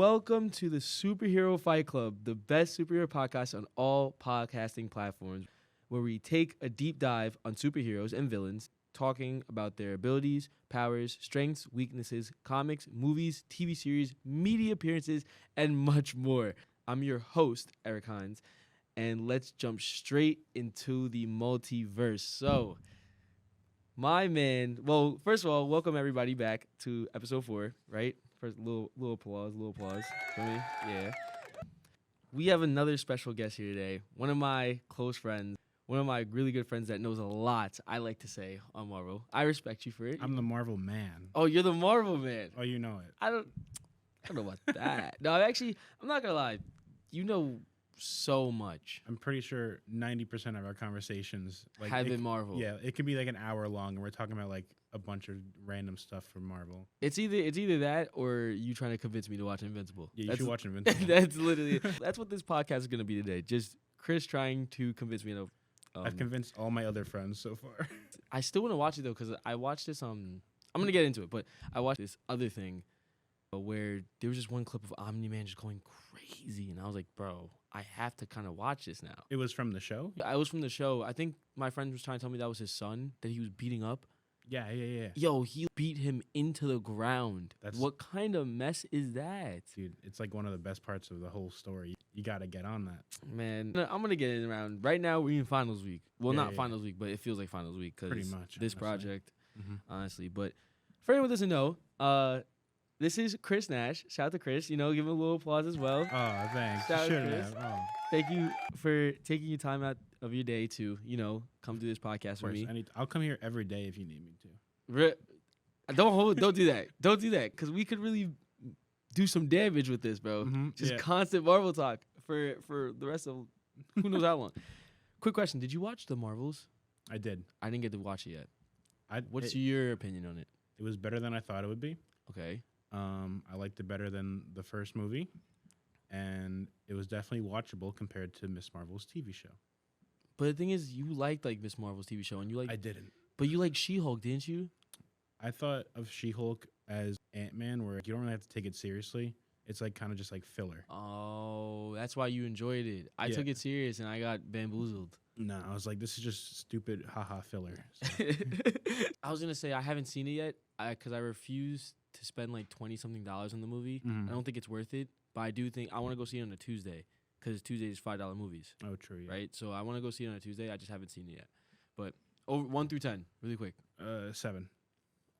Welcome to the Superhero Fight Club, the best superhero podcast on all podcasting platforms, where we take a deep dive on superheroes and villains, talking about their abilities, powers, strengths, weaknesses, comics, movies, TV series, media appearances, and much more. I'm your host, Eric Hines, and let's jump straight into the multiverse. So, my man, well, first of all, welcome everybody back to episode 4, right? First, little applause for me. Yeah. We have another special guest here today. One of my close friends, one of my really good friends that knows a lot, I like to say, on Marvel. I respect you for it. I'm the Marvel man. Oh, you're the Marvel man. Oh, you know it. I don't know about that. No, I'm not gonna lie. You know so much. I'm pretty sure 90% of our conversations Have been Marvel. Yeah, it could be like an hour long, and we're talking about like a bunch of random stuff from Marvel. It's either that or you trying to convince me to watch Invincible. Yeah, you should watch Invincible. That's what this podcast is gonna be today. Just Chris trying to convince me to. I've convinced all my other friends so far. I still want to watch it though, because I watched this. I'm gonna get into it, but I watched this other thing where there was just one clip of Omni-Man just going crazy, and I was like, bro, I have to kind of watch this now. It was from the show? I was from the show. I think my friend was trying to tell me that was his son that he was beating up. Yeah. Yo, he beat him into the ground. What kind of mess is that? Dude, it's like one of the best parts of the whole story. You got to get on that. Man, I'm going to get in around. Right now, we're in finals week. Well, not finals week, but it feels like finals week because this honestly. Project, honestly. But for anyone who doesn't know, this is Chris Nash. Shout out to Chris. You know, give him a little applause as well. Oh, thanks. Shout out to Chris. Oh. Thank you for taking your time out of your day to, come do this podcast with me. I'll come here every day if you need me to. Don't do that. Don't do that, because we could really do some damage with this, bro. Just constant Marvel talk for the rest of who knows how long. Quick question: did you watch the Marvels? I did. I didn't get to watch it yet. What's your opinion on it? It was better than I thought it would be. Okay. I liked it better than the first movie, and it was definitely watchable compared to Miss Marvel's TV show. But the thing is, you liked like Miss Marvel's TV show, and you like. I didn't. But you like She-Hulk, didn't you? I thought of She-Hulk as Ant-Man, where you don't really have to take it seriously. It's like kind of just like filler. Oh, that's why you enjoyed it. I took it serious, and I got bamboozled. No, I was like, this is just stupid, haha, filler. So. I was gonna say I haven't seen it yet, because I refuse to spend like $20-something on the movie. I don't think it's worth it, but I do think I want to go see it on a Tuesday, because Tuesday is $5 movies. Oh, true. Yeah. Right, so I want to go see it on a Tuesday. I just haven't seen it yet. But over 1 through 10, really quick. 7.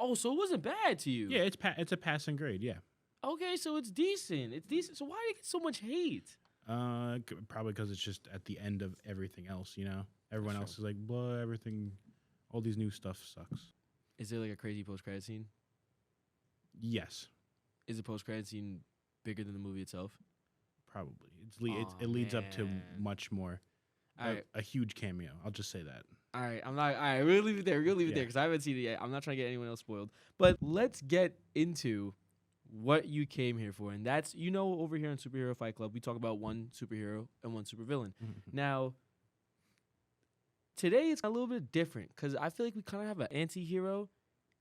Oh, so it wasn't bad to you? Yeah, it's a passing grade. Yeah. Okay, so it's decent. It's decent. So why do you get so much hate? Probably because it's just at the end of everything else. Everyone else is like, blah, everything, all these new stuff sucks. Is there like a crazy post-credit scene? Yes. Is the post-credit scene bigger than the movie itself? Probably. It leads up to much more. A huge cameo. I'll just say that. All right, we'll leave it there. We'll leave it there because I haven't seen it yet. I'm not trying to get anyone else spoiled. But let's get into what you came here for. And that's, over here on Superhero Fight Club, we talk about one superhero and one supervillain. Now, today it's a little bit different because I feel like we kind of have an anti-hero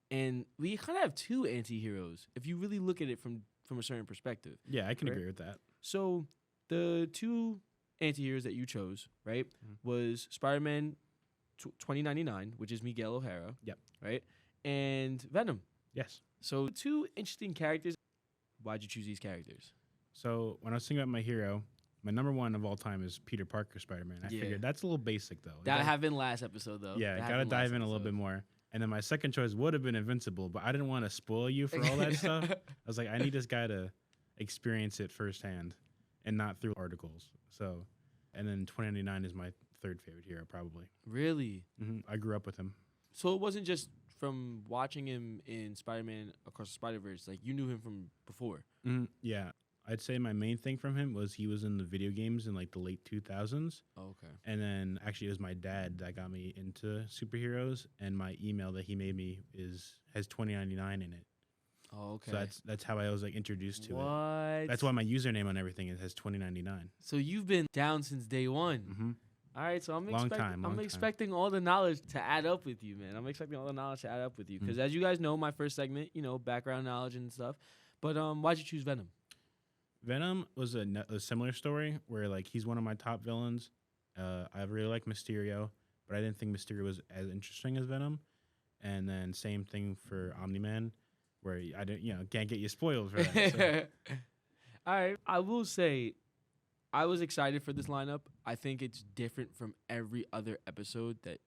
and we kind of have two anti-heroes if you really look at it from a certain perspective. Yeah, I can agree with that. So the two anti-heroes that you chose, right, was Spider-Man 2099, which is Miguel O'Hara. Yep. Right? And Venom. Yes. So two interesting characters. Why'd you choose these characters? So when I was thinking about my hero, my number one of all time is Peter Parker Spider-Man. I figured that's a little basic, though. That happened last episode, though. Yeah, got to dive in a little bit more. And then my second choice would have been Invincible, but I didn't want to spoil you for all that stuff. I was like, I need this guy to experience it firsthand and not through articles. So, and then 2099 is my third favorite hero, probably. Really? I grew up with him. So it wasn't just from watching him in Spider-Man Across the Spider-Verse. Like, you knew him from before. Yeah. I'd say my main thing from him was he was in the video games in like the late 2000s. Oh, okay. And then actually it was my dad that got me into superheroes, and my email that he made me has 2099 in it. Oh, okay. So that's how I was like introduced to it. What? That's why my username on everything has 2099. So you've been down since day one. All right, so I'm expecting all the knowledge to add up with you, man. I'm expecting all the knowledge to add up with you because, as you guys know, my first segment, background knowledge and stuff. But why'd you choose Venom? Venom was a similar story where like he's one of my top villains. I really like Mysterio, but I didn't think Mysterio was as interesting as Venom. And then same thing for Omni-Man, where I didn't, can't get you spoiled for that. So. All right, I will say, I was excited for this lineup. I think it's different from every other episode that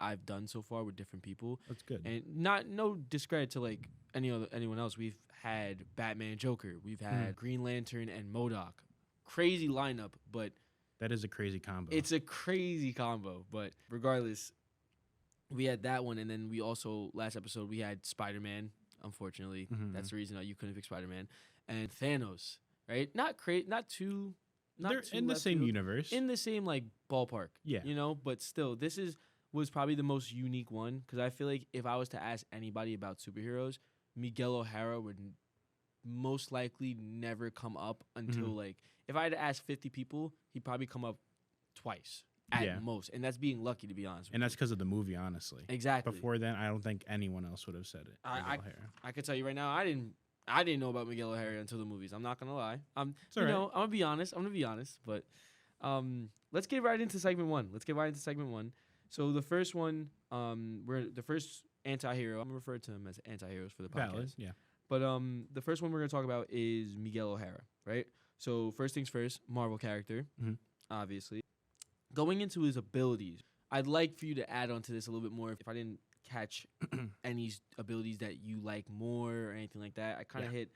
I've done so far with different people. That's good. And no discredit to like anyone else. We've had Batman, Joker. We've had Green Lantern and MODOK. Crazy lineup, but that is a crazy combo. it's a crazy combo. But regardless, we had that one, and then we also last episode we had Spider-Man. Unfortunately, that's the reason that you couldn't pick Spider-Man and Thanos. Right? Not too. They're in the same universe. In the same like ballpark. Yeah. But still, was probably the most unique one because I feel like if I was to ask anybody about superheroes, Miguel O'Hara would most likely never come up until like if I had to ask 50 people, he'd probably come up twice at most, and that's being lucky to be honest. And that's because of the movie, honestly. Exactly. Before then, I don't think anyone else would have said it. I could tell you right now, I didn't know about Miguel O'Hara until the movies. I'm not gonna lie. I'm gonna be honest. But let's get right into segment one. So the first one, the first anti-hero. I'm referred to him as anti-heroes for the podcast. Valid, yeah. But the first one we're gonna talk about is Miguel O'Hara, right? So first things first, Marvel character, obviously. Going into his abilities, I'd like for you to add on to this a little bit more. If I didn't catch any abilities that you like more or anything like that, I kind of hit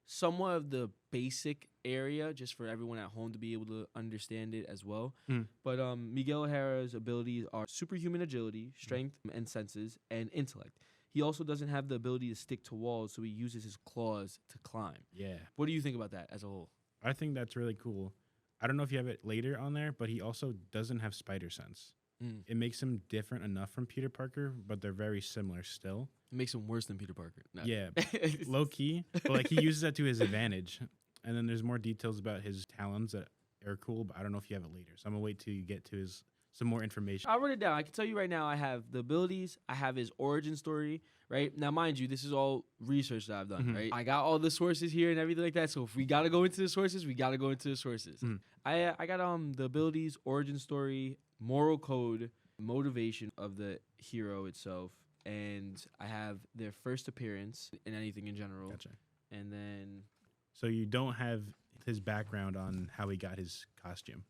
somewhat of the basic area just for everyone at home to be able to understand it as well. But Miguel O'Hara's abilities are superhuman agility, strength and senses, and intellect. He also doesn't have the ability to stick to walls, so he uses his claws to climb. Yeah. What do you think about that as a whole? I think that's really cool. I don't know if you have it later on there, but he also doesn't have spider sense. It makes him different enough from Peter Parker, but they're very similar still. It makes him worse than Peter Parker. No. Yeah, low key, but like he uses that to his advantage. And then there's more details about his talons that are cool, but I don't know if you have it later. So I'm gonna wait till you get to some more information. I'll write it down. I can tell you right now, I have the abilities, I have his origin story, right? Now, mind you, this is all research that I've done, right? I got all the sources here and everything like that. So if we got to go into the sources, we got to go into the sources. I got the abilities, origin story, moral code, motivation of the hero itself, and I have their first appearance in anything in general. Gotcha. And then... So you don't have his background on how he got his costume?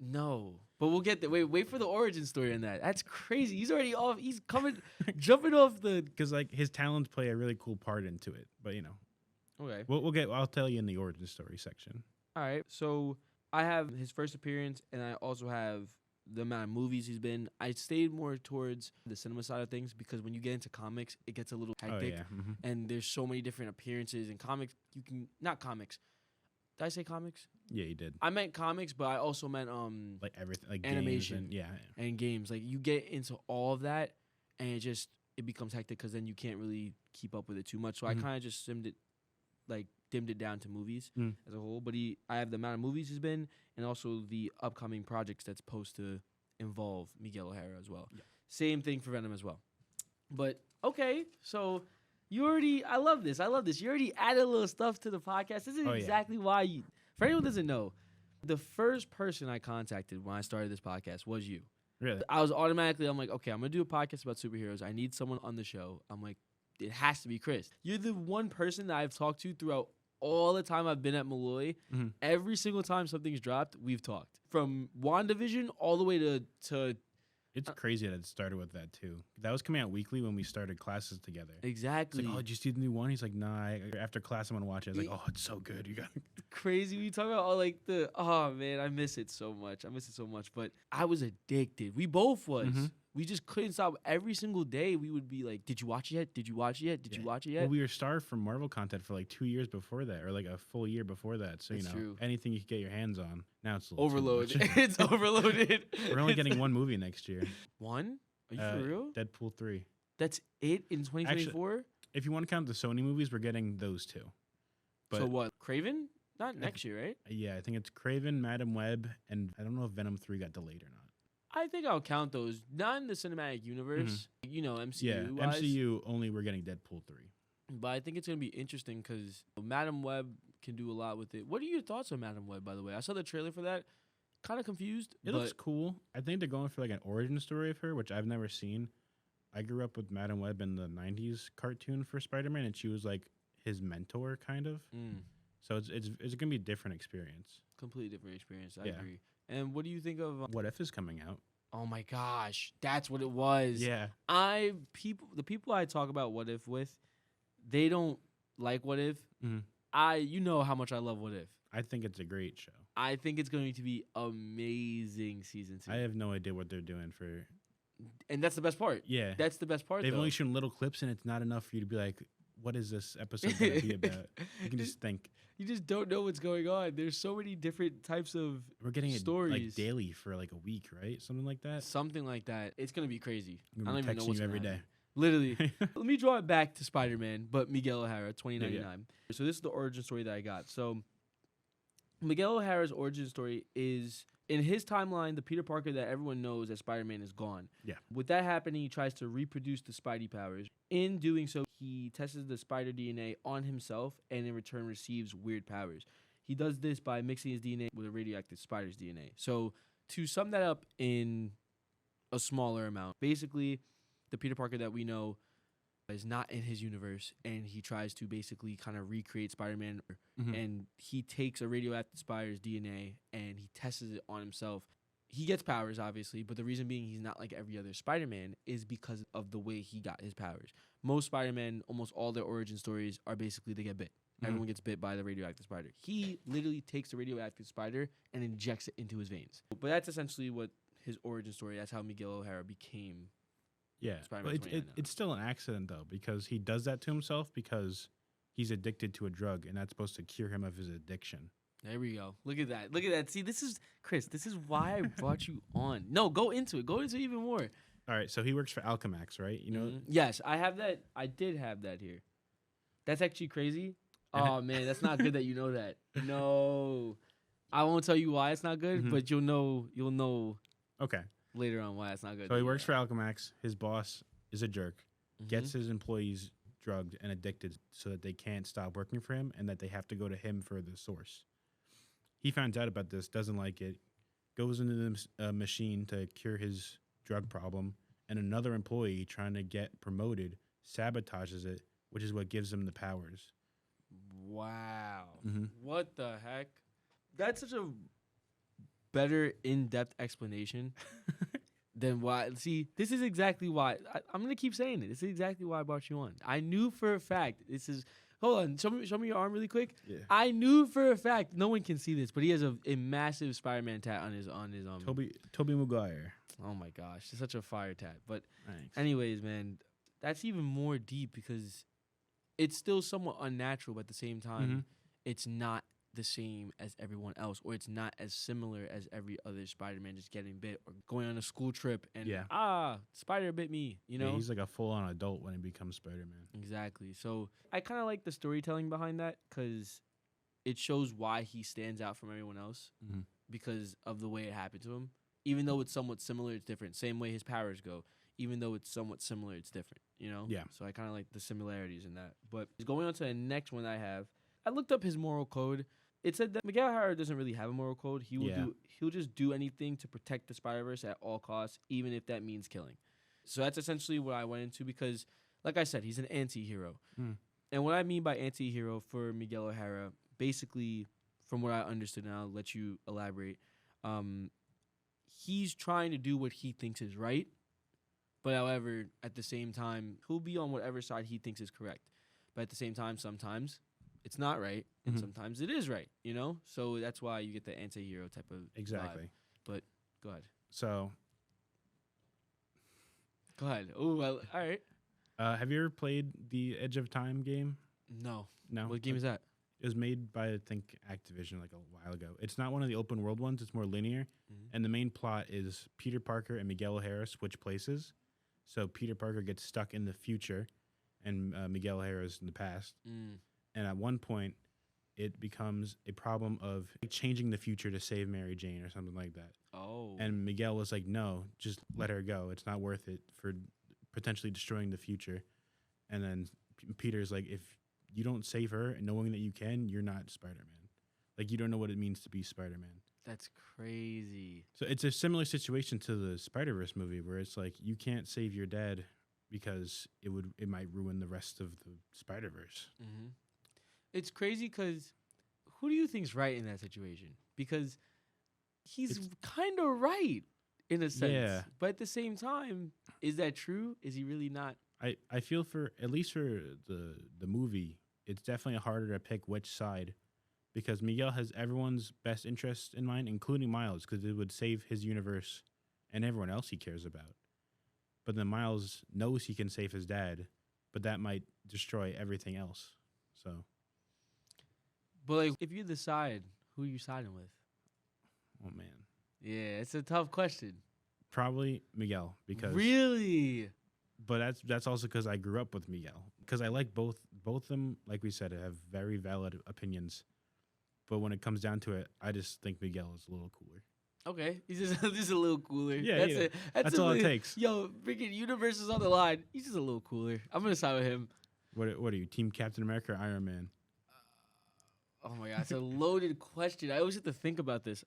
No, but we'll get there. Wait for the origin story on that. That's crazy. He's already off. He's coming, jumping off the. Because like his talents play a really cool part into it, but Okay. we'll get. I'll tell you in the origin story section. All right. So I have his first appearance, and I also have the amount of movies he's been. I stayed more towards the cinema side of things because when you get into comics, it gets a little hectic, and there's so many different appearances in comics. Not comics. Did I say comics? Yeah, you did. I meant comics, but I also meant like everything, like animation, games and games. Like you get into all of that, and it becomes hectic because then you can't really keep up with it too much. So I kind of just dimmed it down to movies as a whole. But I have the amount of movies he's been, and also the upcoming projects that's supposed to involve Miguel O'Hara as well. Yeah. Same thing for Venom as well. But okay, so. I love this. You already added a little stuff to the podcast. This is exactly why for anyone who doesn't know, the first person I contacted when I started this podcast was you. Really? I was automatically, I'm like, okay, I'm going to do a podcast about superheroes. I need someone on the show. I'm like, it has to be Chris. You're the one person that I've talked to throughout all the time I've been at Malloy. Every single time something's dropped, we've talked. From WandaVision all the way to It's crazy that it started with that too. That was coming out weekly when we started classes together. Exactly. It's like, oh, did you see the new one? He's like, nah. After class, I'm gonna watch it. I was like, oh, it's so good. You got crazy. We talk about all like oh man, I miss it so much. But I was addicted. We both was. We just couldn't stop. Every single day, we would be like, did you watch it yet? Did you watch it yet? Did you watch it yet? Well, we were starved from Marvel content for like 2 years before that, or like a full year before that. So, That's true. Anything you could get your hands on. Now it's a little overload. Too much. It's overloaded. We're only getting one movie next year. One? Are you for real? Deadpool 3. That's it in 2024? If you want to count the Sony movies, we're getting those two. But so what? Craven? Not next year, right? Yeah, I think it's Craven, Madam Web, and I don't know if Venom 3 got delayed or not. I think I'll count those. Not in the cinematic universe. MCU. Yeah, MCU only we're getting Deadpool 3. But I think it's gonna be interesting because Madam Web can do a lot with it. What are your thoughts on Madam Web, by the way? I saw the trailer for that. Kind of confused. It looks cool. I think they're going for like an origin story of her, which I've never seen. I grew up with Madam Web in the '90s cartoon for Spider-Man, and she was like his mentor, kind of. So it's gonna be a different experience. Completely different experience. I Yeah. agree. And what do you think of? What If is coming out? Oh my gosh, that's what it was. Yeah. The people I talk about What If with, they don't like What If. Mhm. You know how much I love What If. I think it's a great show. I think it's going to be amazing season 2. I have no idea what they're doing for. And that's the best part. Yeah. That's the best part. They've though. only shown little clips, and it's not enough for you to be like, what is this episode going to be about? You can just think. You just don't know what's going on. There's so many different types of We're getting it like stories. daily for like a week, right? Something like that. Something like that. It's gonna be crazy. I'm I gonna don't be even know texting what's you every gonna day. happen. Literally. Let me draw it back to Spider-Man, but Miguel O'Hara, 2099. So this is the origin story that I got. So Miguel O'Hara's origin story is, in his timeline, the Peter Parker that everyone knows as Spider-Man is gone. Yeah. With that happening, he tries to reproduce the Spidey powers. In doing so, he tests the spider DNA on himself and in return receives weird powers. He does this by mixing his DNA with a radioactive spider's DNA. So to sum that up in a smaller amount, basically the Peter Parker that we know is not in his universe, and he tries to basically kind of recreate Spider-Man, Mhm. and he takes a radioactive spider's DNA and he tests it on himself. He gets powers, obviously, but the reason being he's not like every other Spider-Man is because of the way he got his powers. Most Spider-Man, almost all their origin stories are basically they get bit. Mhm. Everyone gets bit by the radioactive spider. He literally takes the radioactive spider and injects it into his veins. But that's essentially what his origin story. That's how Miguel O'Hara became. Yeah, Spider-Man but 29 now. it's still an accident though, because he does that to himself because he's addicted to a drug, and that's supposed to cure him of his addiction. There we go. Look at that. Look at that. See, this is Chris. This is why I brought you on. No, go into it. Go into it even more. All right, so he works for Alchemax, right? You know, Yes, I have that. I did have that here. That's actually crazy. And Oh man, that's not good that you know that. No, I won't tell you why it's not good, Mhm. but you'll know. You'll know okay. later on why it's not good. So he works for Alchemax. His boss is a jerk. Mhm. Gets his employees drugged and addicted so that they can't stop working for him and that they have to go to him for the source. He finds out about this, doesn't like it, goes into the machine to cure his drug problem, and another employee trying to get promoted sabotages it, which is what gives him the powers. Wow. Mhm. What the heck? That's such a better in-depth explanation than why. See, this is exactly why. I'm going to keep saying it. This is exactly why I brought you on. I knew for a fact this is. Hold on. Show me your arm really quick. Yeah. I knew for a fact, no one can see this, but he has a massive Spider-Man tat on his Toby Maguire. Oh my gosh. It's such a fire tat. But Thanks. anyways, man, that's even more deep because it's still somewhat unnatural, but at the same time, Mhm. it's not the same as everyone else, or it's not as similar as every other Spider-Man just getting bit or going on a school trip and spider bit me, you know? Yeah, he's like a full-on adult when he becomes Spider-Man. Exactly. So I kind of like the storytelling behind that because it shows why he stands out from everyone else Mhm. because of the way it happened to him. Even though it's somewhat similar, it's different. Same way his powers go. Even though it's somewhat similar, it's different, you know? Yeah. So I kind of like the similarities in that. But going on to the next one I have, I looked up his moral code. It said that Miguel O'Hara doesn't really have a moral code. He'll just do anything to protect the Spider-Verse at all costs, even if that means killing. So that's essentially what I went into because, like I said, he's an anti-hero. Mm. And what I mean by anti-hero for Miguel O'Hara, basically, from what I understood, and I'll let you elaborate, he's trying to do what he thinks is right, but however, at the same time, he'll be on whatever side he thinks is correct. But at the same time, sometimes it's not right, and Mhm. sometimes it is right, you know? So that's why you get the anti-hero type of Exactly. vibe. But go ahead. So, Go ahead. Oh, well, all right. have you ever played the Edge of Time game? No. No. What game is that? It was made by, I think, Activision like a while ago. It's not one of the open world ones. It's more linear. Mhm. And the main plot is Peter Parker and Miguel O'Hara switch places. So Peter Parker gets stuck in the future, and Miguel O'Hara's in the past. Mm. And at one point, it becomes a problem of changing the future to save Mary Jane or something like that. Oh. And Miguel was like, no, just let her go. It's not worth it for potentially destroying the future. And then Peter's like, if you don't save her and knowing that you can, you're not Spider-Man. Like, you don't know what it means to be Spider-Man. That's crazy. So it's a similar situation to the Spider-Verse movie where it's like you can't save your dad because it might ruin the rest of the Spider-Verse. Mm-hmm. It's crazy because who do you think's right in that situation? Because he's kind of right in a sense. Yeah. But at the same time, is that true? Is he really not? I feel for, at least for the movie, it's definitely harder to pick which side because Miguel has everyone's best interest in mind, including Miles, because it would save his universe and everyone else he cares about. But then Miles knows he can save his dad, but that might destroy everything else. So, But like, if you decide, who are you siding with? oh man, Yeah, it's a tough question. probably Miguel because Really? But that's also because I grew up with Miguel. Because I like both of them. Like we said, have very valid opinions. But when it comes down to it, I just think Miguel is a little cooler. Okay, he's just a little cooler. Yeah, that's yeah. it. That's all it takes. Yo, freaking universe is on the line. He's just a little cooler. I'm gonna side with him. What are you, Team Captain America or Iron Man? Oh my god, it's a loaded question. I always have to think about this.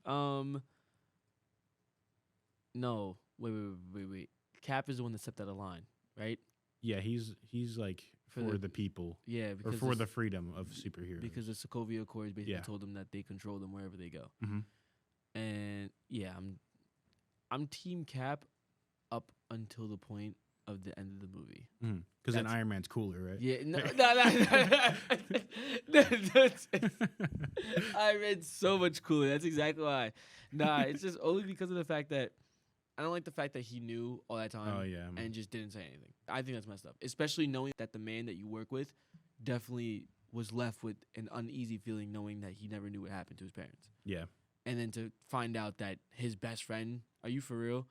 No, wait. Cap is the one that stepped out of line, right? Yeah, he's like for the people. Yeah, Or because for the freedom of superheroes. because the Sokovia Accords basically Yeah. told them that they control them wherever they go. Mhm. And yeah, I'm Team Cap up until the point of the end of the movie. Because then That's- Iron Man's cooler, right? Yeah, no. I read so much cooler. That's exactly why. Nah, it's just only because of the fact that I don't like the fact that he knew all that time Oh yeah. and just didn't say anything. I think that's messed up, especially knowing that the man that you work with definitely was left with an uneasy feeling knowing that he never knew what happened to his parents. Yeah. And then to find out that his best friend, are you for real?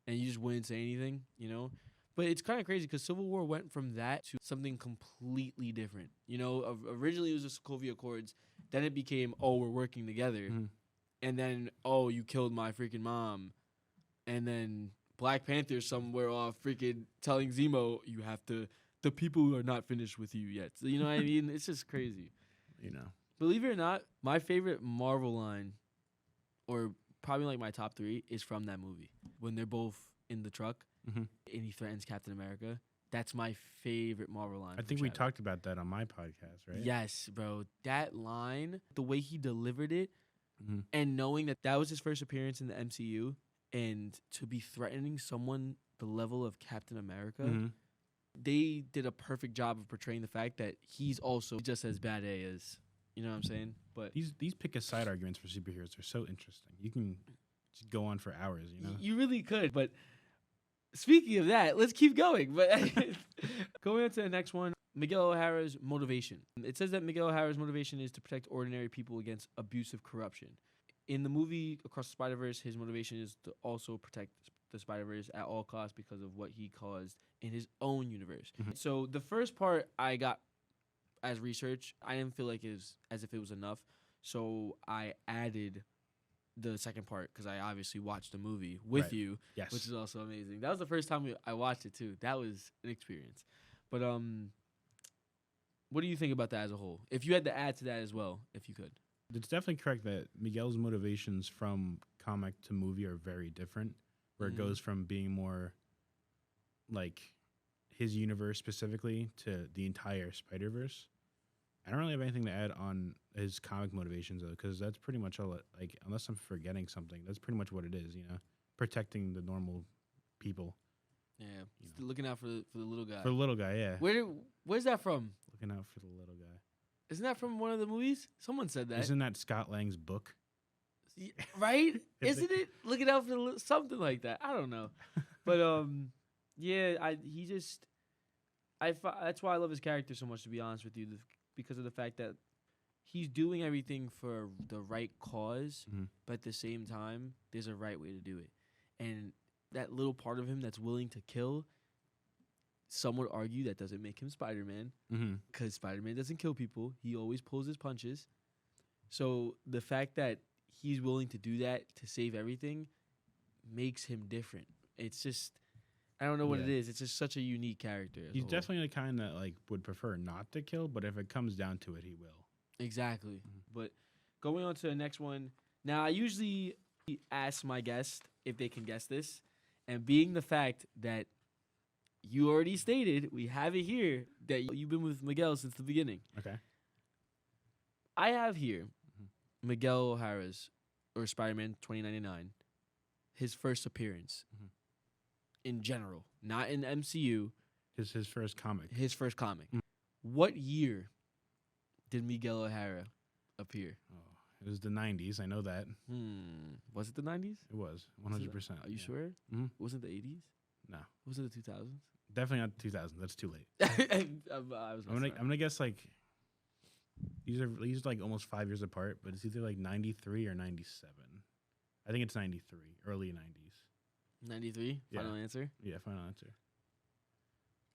And you just wouldn't say anything, you know? But it's kind of crazy because Civil War went from that to something completely different. You know, originally it was the Sokovia Accords. Then it became, oh, we're working together. Mhm. And then, oh, you killed my freaking mom. And then Black Panther somewhere off freaking telling Zemo, you have to, the people are not finished with you yet. So, you know what I mean? It's just crazy. You know. Believe it or not, my favorite Marvel line, or probably like my top 3, is from that movie. When they're both in the truck Mhm. and he threatens Captain America. That's my favorite Marvel line. I from think we Chadwick. talked about that on my podcast, right? Yes, bro. That line, the way he delivered it, Mhm. and knowing that that was his first appearance in the MCU, and to be threatening someone the level of Captain America, Mhm. they did a perfect job of portraying the fact that he's also just as bad as, you know what I'm saying? But These pick a side arguments for superheroes are so interesting. You can just go on for hours, you know. you really could. But speaking of that, let's keep going. But going on to the next one, Miguel O'Hara's motivation. It says that Miguel O'Hara's motivation is to protect ordinary people against abusive corruption. In the movie Across the Spider-Verse, his motivation is to also protect the Spider-Verse at all costs because of what he caused in his own universe. Mhm. So the first part I got as research, I didn't feel like it was as if it was enough. So I added the second part because I obviously watched the movie with Right. you, Yes. which is also amazing. That was the first time I watched it too. That was an experience. But what do you think about that as a whole? If you had to add to that as well, if you could. It's definitely correct that Miguel's motivations from comic to movie are very different, where Mhm. it goes from being more like his universe specifically to the entire Spider-Verse. I don't really have anything to add on his comic motivations though, because that's pretty much all it, like, unless I'm forgetting something, that's pretty much what it is, you know, protecting the normal people. Yeah, looking out for the little guy. For the little guy, yeah. Where's that from? Looking out for the little guy. Isn't that from one of the movies? Someone said that. Isn't that Scott Lang's book? Right? Is Isn't it? Looking out for the something like that. I don't know. But yeah, that's why I love his character so much, to be honest with you, because of the fact that he's doing everything for the right cause, Mhm. but at the same time, there's a right way to do it. And that little part of him that's willing to kill, some would argue that doesn't make him Spider-Man, Mm-hmm. because Spider-Man doesn't kill people. He always pulls his punches. So the fact that he's willing to do that to save everything makes him different. It's just, I don't know what it Yeah. is. It's just such a unique character. as a He's whole. definitely the kind that like would prefer not to kill, but if it comes down to it, he will. Exactly. Mhm. But going on to the next one. Now, I usually ask my guest if they can guess this. And being the fact that you already stated, we have it here, that you've been with Miguel since the beginning. Okay. I have here Mhm. Miguel O'Hara's, or Spider-Man 2099, his first appearance Mhm. in general. Not in the MCU, His first comic. his first comic. Mm. What year did Miguel O'Hara appear? Oh, it was the 90s. I know that. Was it the 90s? It was 100%. Are you sure? Mhm. Was it the 80s? No. Was it the 2000s? Definitely not 2000. That's too late. I was I'm gonna guess like these are like almost 5 years apart, but it's either like 93 or 97. I think it's 93, early 90s. 93. Yeah. Final answer. Yeah, final answer.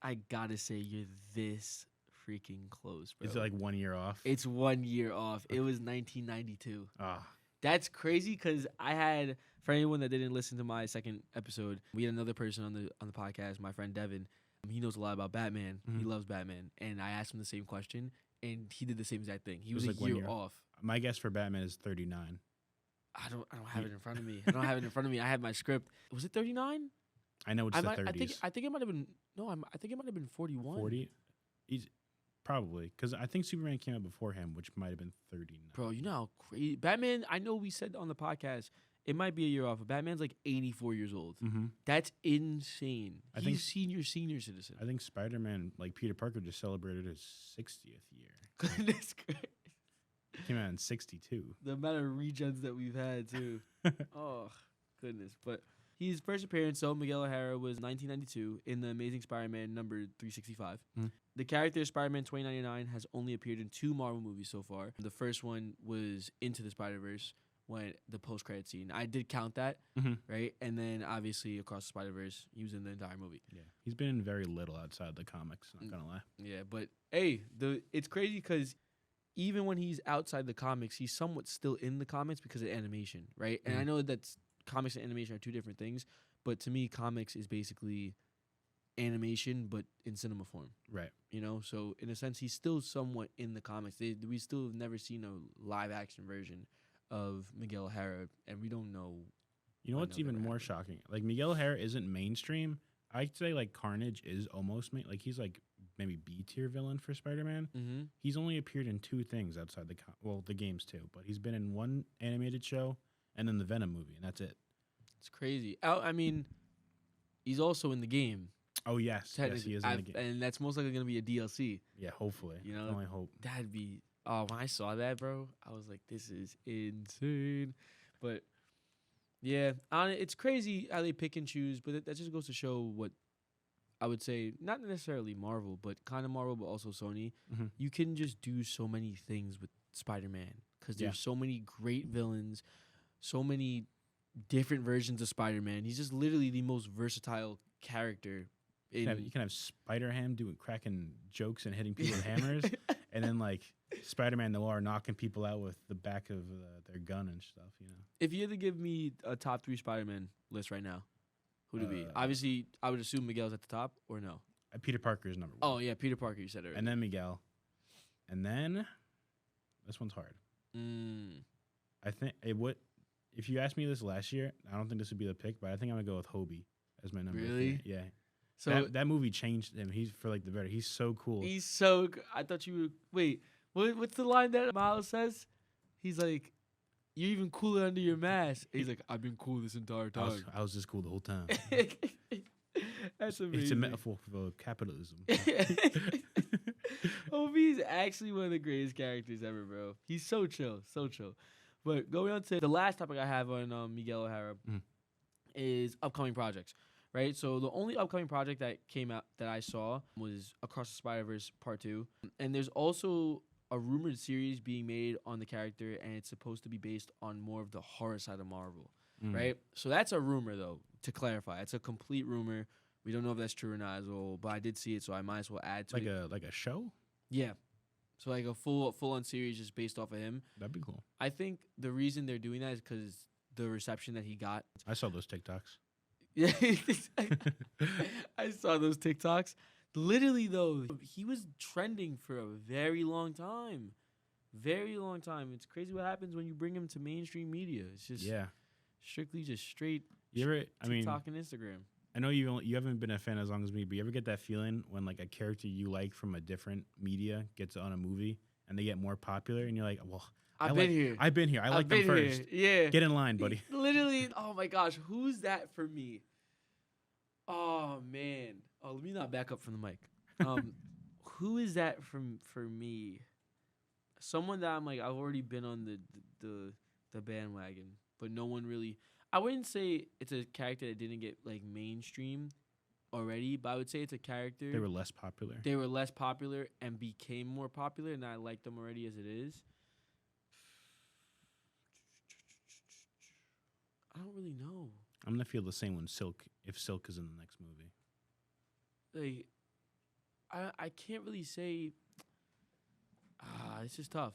I gotta say you're this freaking close, bro. Is it like 1 year off? It's 1 year off. It was 1992. Ah, That's crazy because I had, for anyone that didn't listen to my second episode, we had another person on the podcast, my friend Devin. He knows a lot about Batman. He Mhm. loves Batman, and I asked him the same question, and he did the same exact thing. He It was, was a like 1 year year. off. my guess for Batman is 39. I don't have it in front of me. I don't have it in front of me. I have my script. Was it 39? I know it's the 30s. I think it might have been I think it might have been 41. 40? He's probably because I think Superman came out before him, which might have been 39. Bro, you know how crazy Batman. I know we said on the podcast it might be a year off, but Batman's like 84 years old. Mm-hmm. That's insane. I He's think- senior citizen. I think Spider-Man, like Peter Parker, just celebrated his 60th year. Goodness gracious. Came out in 62. The amount of regens that we've had too. Oh goodness! But his first appearance, so Miguel O'Hara, was 1992 in the Amazing Spider-Man number 365. Mhm. The character Spider-Man 2099 has only appeared in 2 Marvel movies so far. The first one was Into the Spider-Verse, when the post-credit scene. I did count that, Mhm. right? And then obviously Across the Spider-Verse, he was in the entire movie. Yeah, he's been in very little outside the comics. Not gonna lie. Yeah, but hey, it's crazy because even when he's outside the comics, he's somewhat still in the comics because of animation, right? And I Mhm. know that comics and animation are 2 different things, but to me, comics is basically animation, but in cinema form. Right. You know, so in a sense, he's still somewhat in the comics. We still have never seen a live action version of Miguel O'Hara, and we don't know. You know I what's know even they're more happening. shocking? Like Miguel O'Hara isn't mainstream. I'd say like Carnage is almost like he's like maybe B tier villain for Spider-Man. Mm-hmm. He's only appeared in 2 things outside the games too, but he's been in 1 animated show and then the Venom movie, and that's it. It's crazy. I mean, he's also in the game. Oh yes, yes he is in the game. And that's most likely going to be a DLC. Yeah, hopefully. You I know, can only hope. That'd be. Oh, when I saw that, bro, I was like, "This is insane." But yeah, it's crazy how they pick and choose. But that just goes to show what I would say, not necessarily Marvel, but kind of Marvel, but also Sony. Mhm. You can just do so many things with Spider-Man because Yeah. there's so many great villains, so many different versions of Spider-Man. He's just literally the most versatile character. You can have Spider-Ham doing cracking jokes and hitting people with hammers, and then like Spider-Man Noir knocking people out with the back of their gun and stuff. You know. If you had to give me a top 3 Spider-Man list right now, who'd it be? Uh, Obviously, I would assume Miguel's at the top, or no? Peter Parker is number 1. Oh yeah, Peter Parker. You said it. And then Miguel, and then this one's hard. I think it would. If you asked me this last year, I don't think this would be the pick, but I think I'm gonna go with Hobie as my number. Really? 3. Yeah. So that movie changed him. He's for like the better. He's so cool. he's so. I thought you would wait. What's the line that Miles says? He's like, "You're even cooler under your mask." He's like, "I've been cool this entire time." I was just cool the whole time. That's amazing. It's a metaphor for capitalism. Hobie's actually one of the greatest characters ever, bro. He's so chill, so chill. But going on to the last topic I have on Miguel O'Hara Mhm. is upcoming projects, right? So the only upcoming project that came out that I saw was Across the Spider-Verse Part 2. And there's also a rumored series being made on the character, and it's supposed to be based on more of the horror side of Marvel, Mm. right? So that's a rumor, though, to clarify. It's a complete rumor. We don't know if that's true or not as well, but I did see it, so I might as well add to it. Like a show. Yeah. So like a full on series just based off of him. That'd be cool. I think the reason they're doing that is because the reception that he got. I saw those TikToks. Yeah, I saw those TikToks. Literally, though, he was trending for a very long time. Very long time. It's crazy what happens when you bring him to mainstream media. It's just strictly just straight You ever? I mean, TikTok and Instagram. I know you haven't been a fan as long as me, but you ever get that feeling when like a character you like from a different media gets on a movie and they get more popular, and you're like, well, I've been here. I've been here. I like them first. Yeah. Get in line, buddy. Literally, oh my gosh, who's that for me? Oh man. Oh, let me not back up from the mic. Who is that for me? Someone that I'm like, I've already been on the bandwagon, but no one really. I wouldn't say it's a character that didn't get like mainstream already, but I would say it's a character. They were less popular. They were less popular and became more popular, and I like them already as it is. I don't really know. I'm gonna feel the same when if Silk is in the next movie. Like, I can't really say. It's just tough.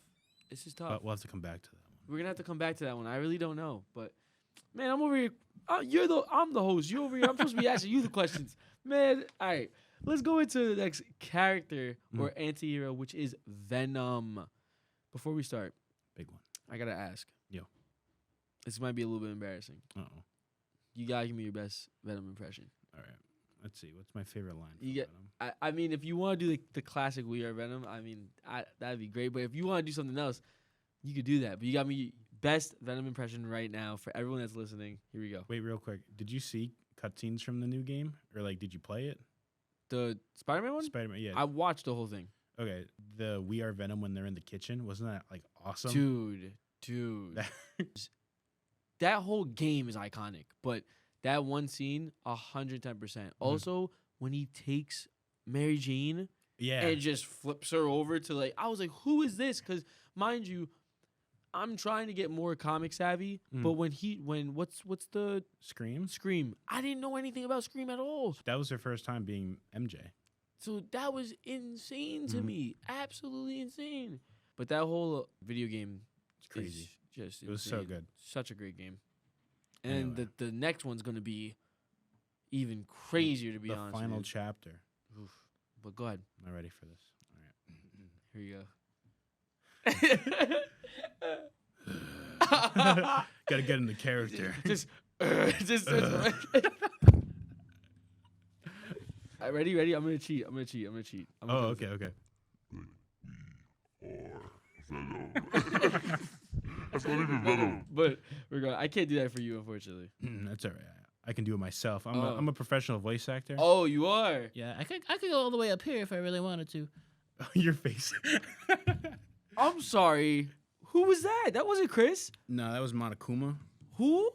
It's just tough. But we'll have to come back to that one. We're gonna have to come back to that one. I really don't know, but man, I'm over here. I'm the host. You over here. I'm supposed to be asking you the questions, man. All right, let's go into the next character or anti-hero, which is Venom. Before we start, Big one. I gotta ask. Yo. This might be a little bit embarrassing. Uh-oh. You gotta give me your best Venom impression. All right. Let's see. What's my favorite line? You get. Venom? I mean, if you want to do the classic "We Are Venom," I mean, that'd be great. But if you want to do something else, you could do that. But you got me best Venom impression right now for everyone that's listening. Here we go. Wait, real quick. Did you see cutscenes from the new game, or like, did you play it? The Spider-Man one? Spider-Man. Yeah. I watched the whole thing. Okay. The We Are Venom when they're in the kitchen, wasn't that like awesome? Dude. That whole game is iconic, but that one scene, 110%. Also, when he takes Mary Jane and just flips her over to like, I was like, who is this? Because mind you, I'm trying to get more comic savvy, but what's the Scream? Scream? I didn't know anything about Scream at all. That was her first time being MJ. So that was insane to me. Absolutely insane. But that whole video game It's crazy. Just It was so good. Such a great game. And Anyway. the next one's going to be even crazier, to be honest. The final with chapter. you. Oof. But go ahead. I'm not ready for this. All right. Here you go. Gotta get in the character. just. All right, ready? I'm gonna cheat. Okay. That's not even Venom. But we're going. I can't do that for you, unfortunately. That's all right. I can do it myself. I'm a professional voice actor. Oh, you are. Yeah, I could go all the way up here if I really wanted to. Your face. I'm sorry. Who was that? That wasn't Chris. No, that was Monokuma. Who?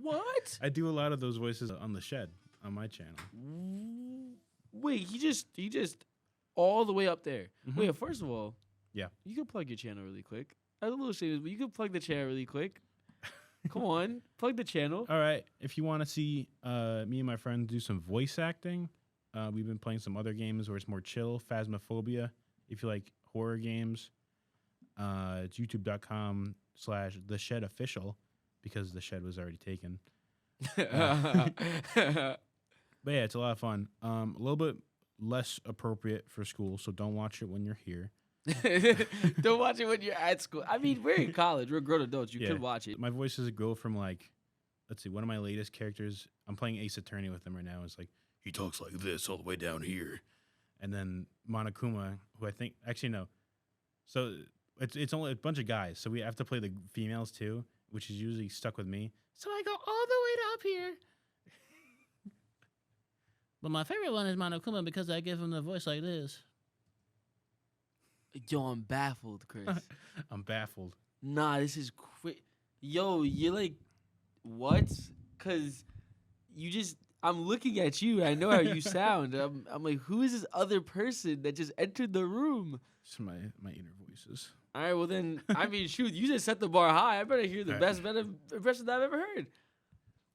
What? I do a lot of those voices on the Shed on my channel. Wait, he just all the way up there. Wait, first of all, Yeah. you can plug your channel really quick. I was a little shady, but you can plug the channel really quick. Come on, plug the channel. All right. If you want to see me and my friends do some voice acting, we've been playing some other games where it's more chill. Phasmophobia. If you like horror games, it's youtube.com/The Shed Official because the Shed was already taken. But yeah, it's a lot of fun. A little bit less appropriate for school, so don't watch it when you're here. Don't watch it when you're at school. I mean, we're in college. We're grown adults. You Yeah. could watch it. My voices go from like, let's see, one of my latest characters, I'm playing Ace Attorney with him right now. It's like, he talks like this all the way down here. And then Monokuma, who I think, actually, no. So it's only a bunch of guys. So we have to play the females too, which is usually stuck with me. So I go all the way to up here. But my favorite one is Monokuma because I give him the voice like this. Yo, I'm baffled, Chris. I'm baffled. Nah, this is Yo, you're like, what? Because I'm looking at you. I know how you sound. I'm like, who is this other person that just entered the room? It's my inner voices. All right, well then, I mean, shoot, you just set the bar high. I better hear the All right. best Venom impression that I've ever heard.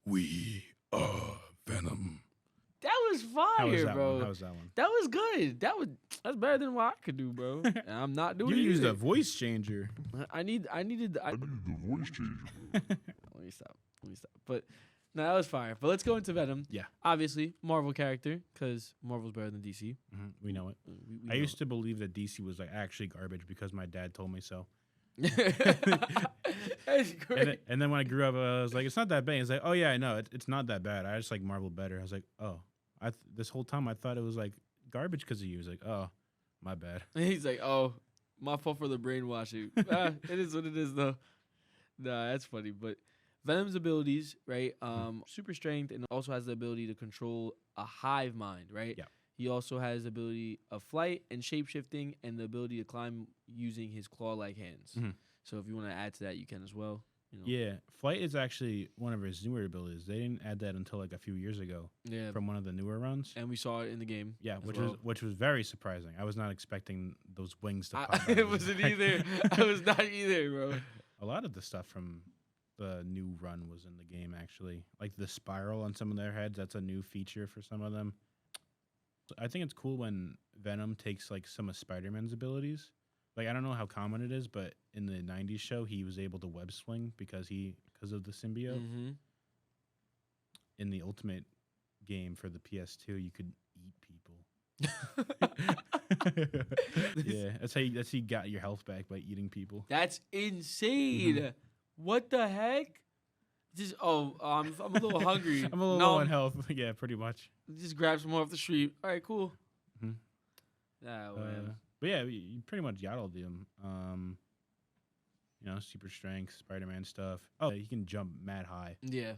We are Venom. That was How was fire, that bro. one? How was that one? That was good. That's better than what I could do, bro. And I'm not doing You it. used either. a voice changer. I needed. I need the voice changer. Let me stop. But No, that was fire. But let's go into Venom. Yeah. Obviously, Marvel character, because Marvel's better than DC. We know it. We I know used to believe that DC was like actually garbage because my dad told me so. That's great. And then when I grew up, I was like, it's not that bad. He's like, oh yeah, I know it's not that bad. I just like Marvel better. I was like, oh, this whole time I thought it was like garbage because of you. He was like, oh, my bad. He's like, oh, my fault for the brainwashing. It is what it is, though. Nah, that's funny. But Venom's abilities, right? Super strength, and also has the ability to control a hive mind, right? Yeah. He also has the ability of flight and shapeshifting, and the ability to climb using his claw-like hands. Mhm. So if you want to add to that, you can as well. You know. Yeah, flight is actually one of his newer abilities. They didn't add that until like a few years ago Yeah. from one of the newer runs. And we saw it in the game. Yeah, as which well. was very surprising. I was not expecting those wings to pop out. It of his wasn't back. either. I was not either, bro. A lot of the stuff from the new run was in the game actually. Like the spiral on some of their heads, that's a new feature for some of them. I think it's cool when Venom takes like some of Spider-Man's abilities. Like I don't know how common it is, but in the 90s show he was able to web swing because of the symbiote. Mm-hmm. In the Ultimate game for the PS2, you could eat people. Yeah, that's how you got your health back, by eating people. That's insane. What the heck? Just I'm a little hungry. I'm a little low on health. Yeah, pretty much. Just grab some more off the street. All right, cool. Mhm. Nah, man. But yeah, you pretty much got all of them. Super strength, Spider-Man stuff. Oh, he can jump mad high. Yeah.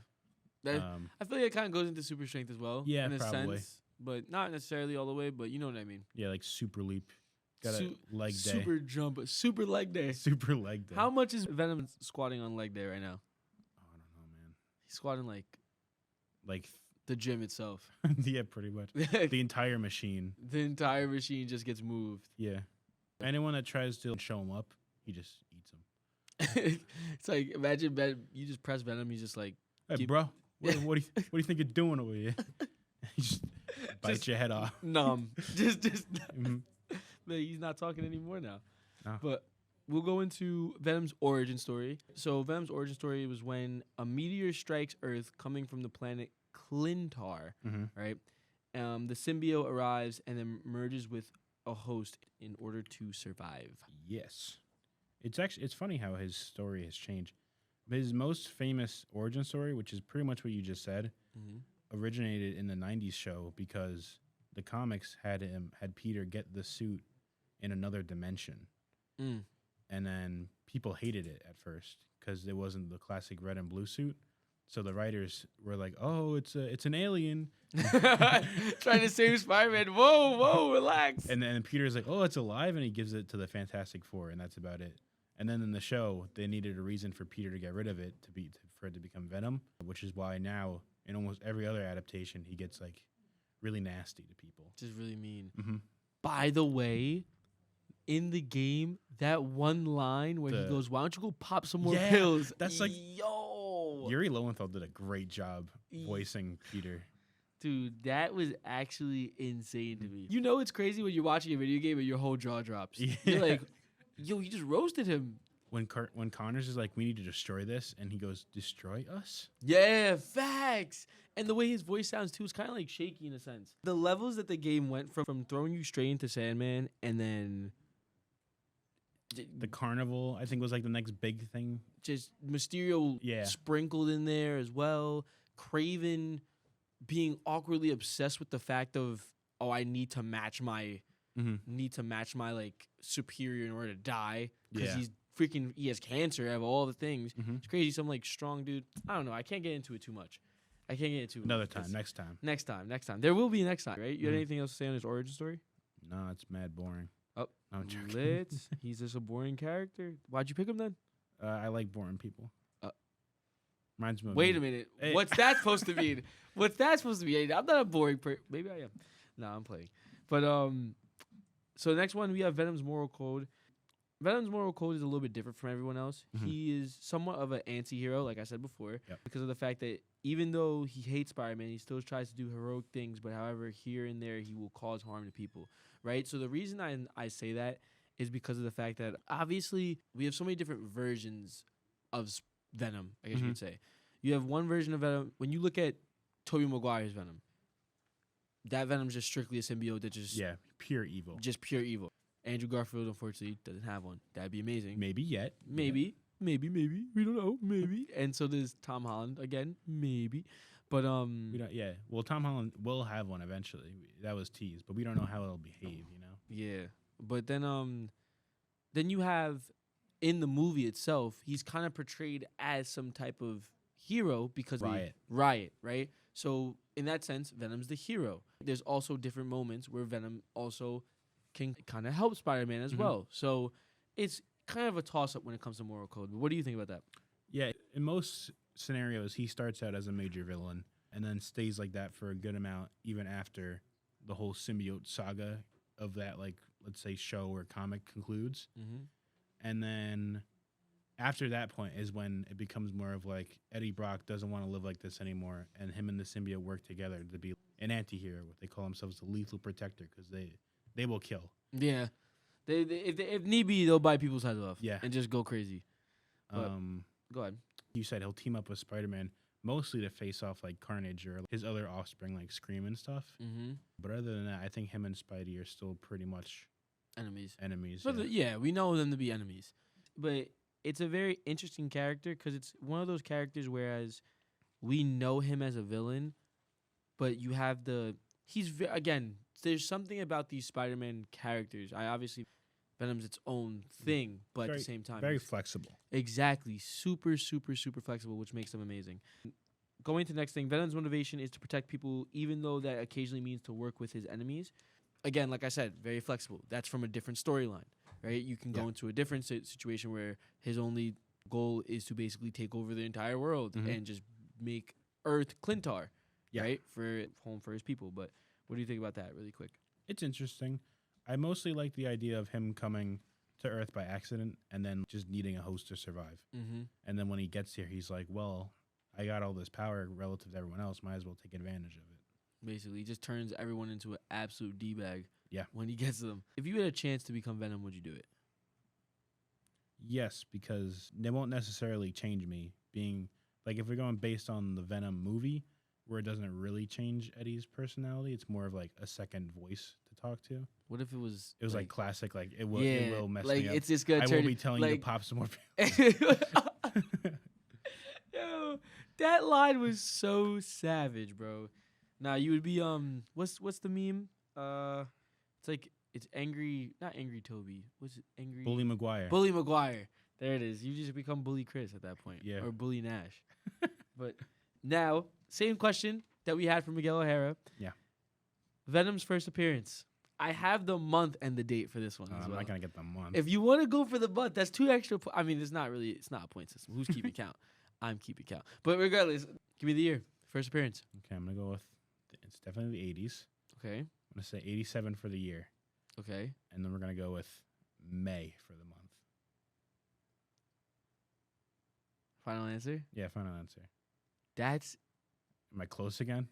That, I feel like it kind of goes into super strength as well. Yeah, in a probably. sense, but not necessarily all the way. But you know what I mean. Yeah, like super leap. Got Su- a leg day. Super jump, super leg day. Super leg day. How much is Venom squatting on leg day right now? Oh, I don't know, man. He's squatting like Like, the gym itself. yeah, pretty much. The entire machine. The entire machine just gets moved. Yeah. Anyone that tries to show him up, he just eats them. It's like imagine you just press Venom, he's just like Hey, Keep- bro, what do you think you're doing over here? He just bites your head off. numb. just Mhm. Man, he's not talking anymore now. No. But we'll go into Venom's origin story. So Venom's origin story was when a meteor strikes Earth coming from the planet Clintar, Mhm. right? The symbiote arrives and then merges with a host in order to survive. Yes. It's funny how his story has changed. His most famous origin story, which is pretty much what you just said, originated in the 90s show because the comics had Peter get the suit in another dimension. Mm. And then people hated it at first because it wasn't the classic red and blue suit. So the writers were like, "Oh, it's an alien." Trying to save Spider-Man. Whoa, relax. And then Peter's like, "Oh, it's alive," and he gives it to the Fantastic Four, and that's about it. And then in the show, they needed a reason for Peter to get rid of it for it to become Venom, which is why now in almost every other adaptation, he gets like really nasty to people. Just really mean. Mm-hmm. By the way, in the game, that one line where he The- goes, "Why don't you go pop some more Yeah, pills?" that's like- yo, Yuri Lowenthal did a great job voicing Peter. dude, that was actually insane to me. You know, it's crazy when you're watching a video game and your whole jaw drops. Yeah. You're like, "Yo, you just roasted him." When Connors is like, "We need to destroy this," and he goes, "Destroy us?" Yeah, facts. And the way his voice sounds too is kind of like shaky in a sense. The levels that the game went from throwing you straight into Sandman and then The carnival, I think, was like the next big thing. just Mysterio Yeah. sprinkled in there as well. Craven being awkwardly obsessed with the fact of, oh, I need to match my like superior in order to die because Yeah. he has cancer, have all the things. Mhm. It's crazy. Some like strong dude. I don't know. I can't get into it too much. I can't get into it Another because- time, next time. Next time. There will be a next time, right? You had Mhm. anything else to say on his origin story? No, it's mad boring. Oh, No, I'm joking. Lit. He's just a boring character. Why'd you pick him then? I like boring people. Reminds me of Wait me. a minute. Hey. What's that supposed to mean? What's that supposed to mean? I'm not a boring person. Maybe I am. No, I'm playing. But so the next one we have Venom's moral code. Venom's moral code is a little bit different from everyone else. Mhm. He is somewhat of an anti-hero, like I said before, Yep. because of the fact that even though he hates Spider-Man, he still tries to do heroic things, but however, here and there, he will cause harm to people, right? So the reason I say that is because of the fact that obviously we have so many different versions of Venom, I guess you Mhm. could say. You have one version of Venom. When you look at Tobey Maguire's Venom, that Venom's just strictly a symbiote that pure evil. just pure evil. Andrew Garfield, unfortunately, doesn't have one. That'd be amazing. Maybe yet. Maybe. We don't know. Maybe. And so does Tom Holland again. Maybe. But We don't. Yeah. Well, Tom Holland will have one eventually. That was teased, but we don't know how it'll behave. You know. yeah. But then you have in the movie itself, he's kind of portrayed as some type of hero because Riot, right? So in that sense, Venom's the hero. There's also different moments where Venom also can kind of help Spider-Man as Mhm. well. So it's kind of a toss-up when it comes to moral code. But what do you think about that? Yeah. In most scenarios, he starts out as a major villain and then stays like that for a good amount, even after the whole symbiote saga of that, like, let's say, show or comic concludes. Mm-hmm. And then after that point is when it becomes more of like Eddie Brock doesn't want to live like this anymore, and him and the symbiote work together to be an anti-hero. What they call themselves the lethal protector, because they will kill. Yeah. If need be, they'll bite people's heads off. Yeah. And just go crazy. But- Go ahead. You said he'll team up with Spider-Man mostly to face off like Carnage or his other offspring like Scream and stuff. Mm-hmm. But other than that, I think him and Spidey are still pretty much Enemies. enemies. For yeah. we know them to be enemies. But it's a very interesting character because it's one of those characters whereas we know him as a villain, but you have again, there's something about these Spider-Man characters. Venom's its own thing, but at the same time, Very he's- flexible. exactly, super, super, super flexible, which makes them amazing. Going to the next thing, Venom's motivation is to protect people, even though that occasionally means to work with his enemies. Again, like I said, very flexible. That's from a different storyline, right? You can go Yeah. into a different situation where his only goal is to basically take over the entire world Mhm. and just make Earth Clintar, Yeah. right? For home for his people. But what do you think about that, really quick? It's interesting. I mostly like the idea of him coming to Earth by accident and then just needing a host to survive. Mm-hmm. And then when he gets here, he's like, well, I got all this power relative to everyone else. Might as well take advantage of it. Basically, he just turns everyone into an absolute D-bag. Yeah. When he gets them. If you had a chance to become Venom, would you do it? Yes, because they won't necessarily change me. Being like, if we're going based on the Venom movie, where it doesn't really change Eddie's personality, it's more of like a second voice to talk to. What if it was? It was like classic, like it will mess like me up. it's just gonna I turn will be telling you to like- pop some more. Yo, that line was so savage, bro. Nah, you would be what's the meme? It's like it's angry, not angry Toby. What's it? Angry Bully Maguire. Bully Maguire. There it is. You just become Bully Chris at that point. Yeah. Or Bully Nash. But now, same question that we had for Miguel O'Hara. Yeah. Venom's first appearance. I have the month and the date for this one. as I'm well. not gonna get the month. If you want to go for the month, that's 2 extra. I mean, it's not a point system. Who's keeping count? I'm keeping count. But regardless, give me the year. First appearance. Okay, I'm gonna go with. It's definitely the 80s. Okay. I'm gonna say 87 for the year, Okay. and then we're gonna go with May for the month. Final answer. Yeah, final answer. That's Am I close again?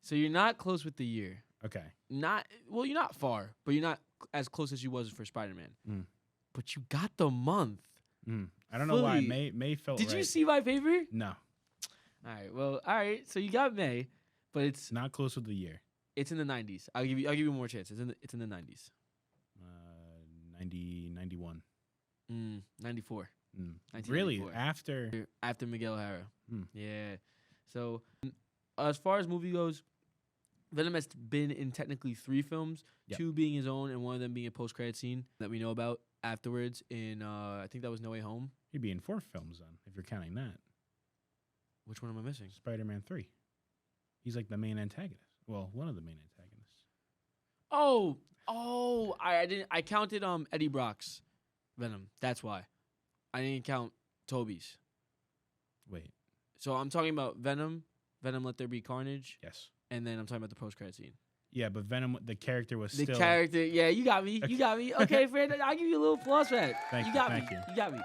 so you're not close with the year. Okay. You're not far, but you're not as close as you was for Spider-Man. Mm. But you got the month. I don't know why Fully- May felt. Did you right. see my paper? No, All right. So you got May, but it's not close with the year. in the 90s. I'll give you more chance. It's in the 90s. 90, 91. 94. Really? 1994. After Miguel O'Hara. Hmm. Yeah. So as far as movie goes, Venom has been in technically 3 films, Yep. 2 being his own and one of them being a post-credit scene that we know about afterwards in I think that was No Way Home. He'd be in 4 films then, if you're counting that. Which one am I missing? Spider-Man 3. He's like the main antagonist. Well, one of the main antagonists. I didn't. I counted Eddie Brock's Venom. That's why I didn't count Toby's. Wait. So I'm talking about Venom, Let There Be Carnage, Yes. and then I'm talking about the post-credit scene. Yeah, but Venom, the character was The still. character, yeah, you got me. You got me. Okay, Fred, I'll give you a little applause for that. Thank you you, got thank me. you. You got me.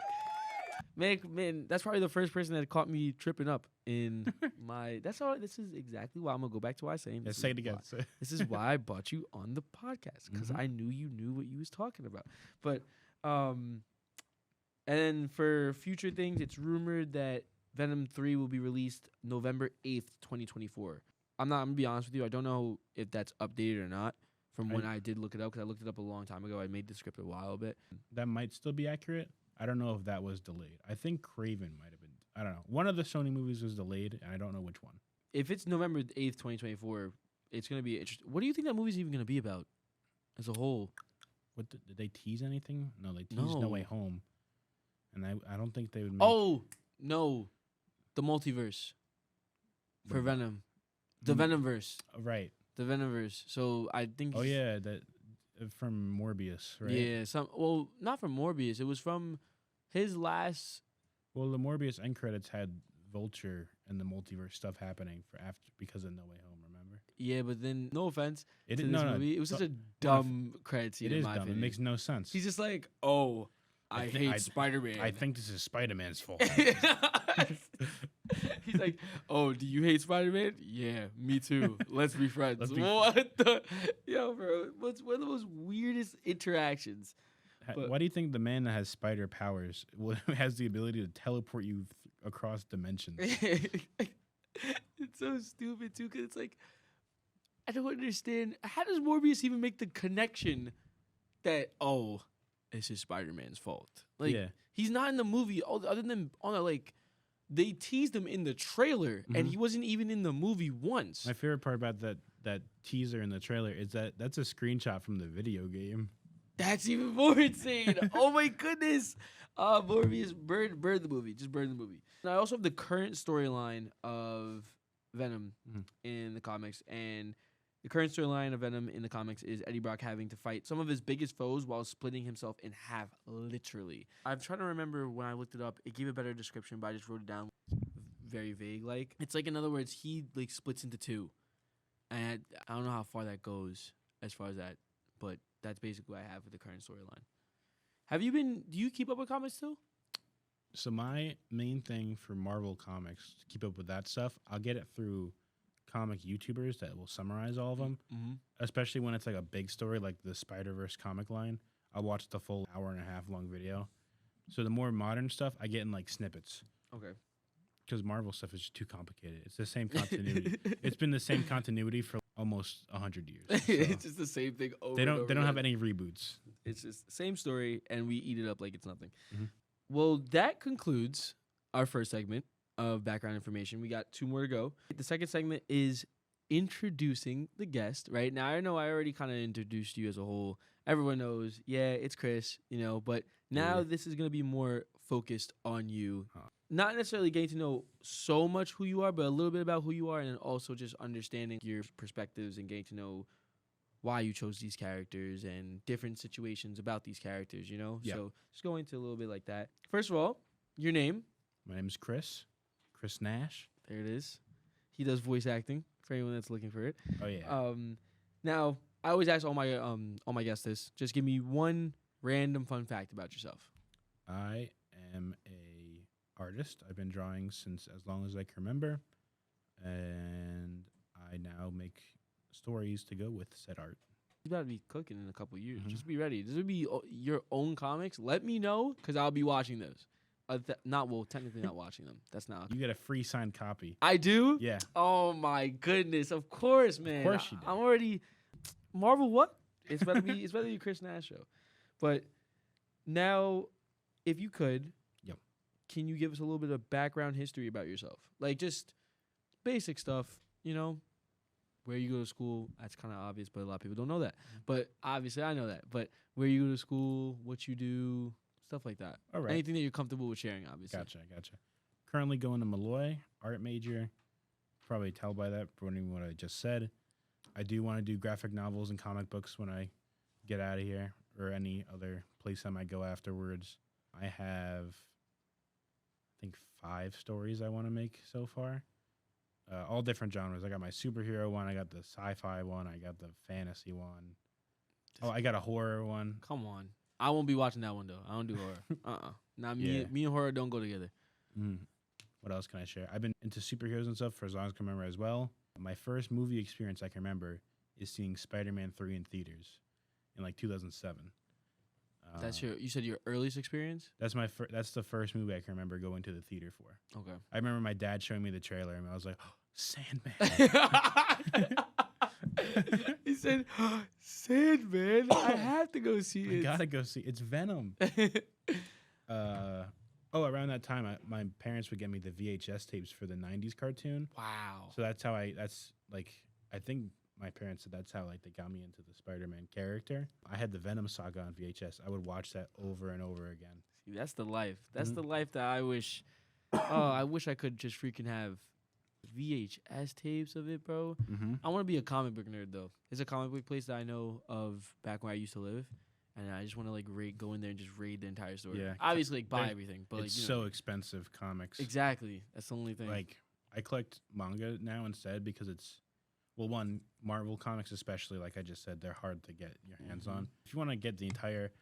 Man, that's probably the first person that caught me tripping up in my. That's all. This is exactly why I'm gonna go back to what I was saying. Let's This say is it again. why- This is why I brought you on the podcast because Mhm. I knew you knew what you was talking about. But and then for future things, it's rumored that Venom 3 will be released November 8th, 2024. I'm gonna be honest with you. I don't know if that's updated or not from when I did look it up, because I looked it up a long time ago. I made the script a while bit. That might still be accurate. I don't know if that was delayed. I think Craven might have been. I don't know. One of the Sony movies was delayed, and I don't know which one. If it's November 8th, 2024, it's going to be interesting. What do you think that movie's even going to be about as a whole? What did they tease anything? No, they teased No Way Home, and I don't think they would. Make Oh no, the multiverse for Venom, the Venomverse, right? The Venomverse. So I think. Oh yeah, that from Morbius, right? Yeah, not from Morbius. It was from his last. Well, the Morbius end credits had Vulture and the multiverse stuff happening because of No Way Home. Remember? Yeah, but then no offense to this movie, it was such a dumb credit scene. It is dumb. Opinion. It makes no sense. He's just like, oh, I hate Spider-Man. I think this is Spider-Man's fault. He's like, oh, do you hate Spider-Man? Yeah, me too. Let's be friends. What the? Yo, bro, what's one of the most weirdest interactions? Why do you think the man that has spider powers has the ability to teleport you across dimensions? It's so stupid, too, because it's like, I don't understand. How does Morbius even make the connection that, oh, this is Spider-Man's fault? Like, he's not in the movie, other than on a, like, they teased him in the trailer, and he wasn't even in the movie once. My favorite part about that teaser in the trailer is that's a screenshot from the video game. That's even more insane. Oh my goodness. Morbius, burn the movie. Just burn the movie. And I also have the current storyline of Venom in the comics. And the current storyline of Venom in the comics is Eddie Brock having to fight some of his biggest foes while splitting himself in half, literally. I'm trying to remember when I looked it up. It gave a better description, but I just wrote it down very vague. Like, it's like, in other words, he like splits into two. And I don't know how far that goes as far as that, but that's basically what I have with the current storyline. Do you keep up with comics still? So my main thing for Marvel Comics, to keep up with that stuff, I'll get it through comic YouTubers that will summarize all of them, especially when it's like a big story like the Spider-Verse comic line. I'll watch the full hour-and-a-half long video. So the more modern stuff, I get in like snippets. Okay. Because Marvel stuff is just too complicated. It's the same continuity. It's been the same continuity for almost 100 years. So it's just the same thing over They and don't over they don't have again. any reboots. It's just the same story, and we eat it up like it's nothing. Well, that concludes our first segment of background information. We got 2 more to go. The second segment is introducing the guest. Right now, I know I already kind of introduced you as a whole. Everyone knows, it's Chris, but now this is going to be more focused on you. Not necessarily getting to know so much who you are, but a little bit about who you are, and then also just understanding your perspectives and getting to know why you chose these characters and different situations about these characters, Yeah. So just go into a little bit like that. First of all, your name. My name is Chris Nash. There it is. He does voice acting for anyone that's looking for it. Oh yeah. Now I always ask all my guests this. Just give me one random fun fact about yourself. I am a artist. I've been drawing since as long as I can remember, and I now make stories to go with said art. You gotta be cooking in a couple years. Just be ready. This would be your own comics. Let me know, because I'll be watching those. Technically not watching them. That's not. You get a free signed copy. I do? Yeah. Oh my goodness! Of course, man. Of course you do. I'm already Marvel. What? It's better be. It's better be Chris Nash show. But now, if you could, can you give us a little bit of background history about yourself? Like just basic stuff, where you go to school. That's kind of obvious, but a lot of people don't know that. But obviously, I know that. But where you go to school, what you do, stuff like that. All right. Anything that you're comfortable with sharing, obviously. Gotcha. Currently going to Malloy, art major. Probably tell by that from what I just said. I do want to do graphic novels and comic books when I get out of here, or any other place I might go afterwards. I have, I think, 5 stories I want to make so far. All different genres. I got my superhero one. I got the sci-fi one. I got the fantasy one. I got a horror one. Come on. I won't be watching that one, though. I don't do horror. Not me. Yeah. Me and horror don't go together. What else can I share? I've been into superheroes and stuff for as long as I can remember as well. My first movie experience I can remember is seeing Spider-Man 3 in theaters in like 2007. You said your earliest experience? That's my that's the first movie I can remember going to the theater for. Okay. I remember my dad showing me the trailer, and I was like, oh, Sandman. He said, Sandman, I have to go see I it. gotta go see. It's Venom. Around that time, my parents would get me the VHS tapes for the '90s cartoon. Wow. So that's how I think my parents said that's how like they got me into the Spider-Man character. I had the Venom saga on VHS. I would watch that over and over again. See, that's the life. That's Mhm. the life that I wish. I wish I could just freaking have VHS tapes of it, bro. Mm-hmm. I want to be a comic book nerd though. It's a comic book place that I know of back where I used to live, and I just want to like go in there and just read the entire store. Yeah. Obviously, like buy They're- everything, but like It's you so know, expensive, comics. exactly. That's the only thing. Like I collect manga now instead because it's one, Marvel comics especially, like I just said, they're hard to get your hands on. If you want to get the entire,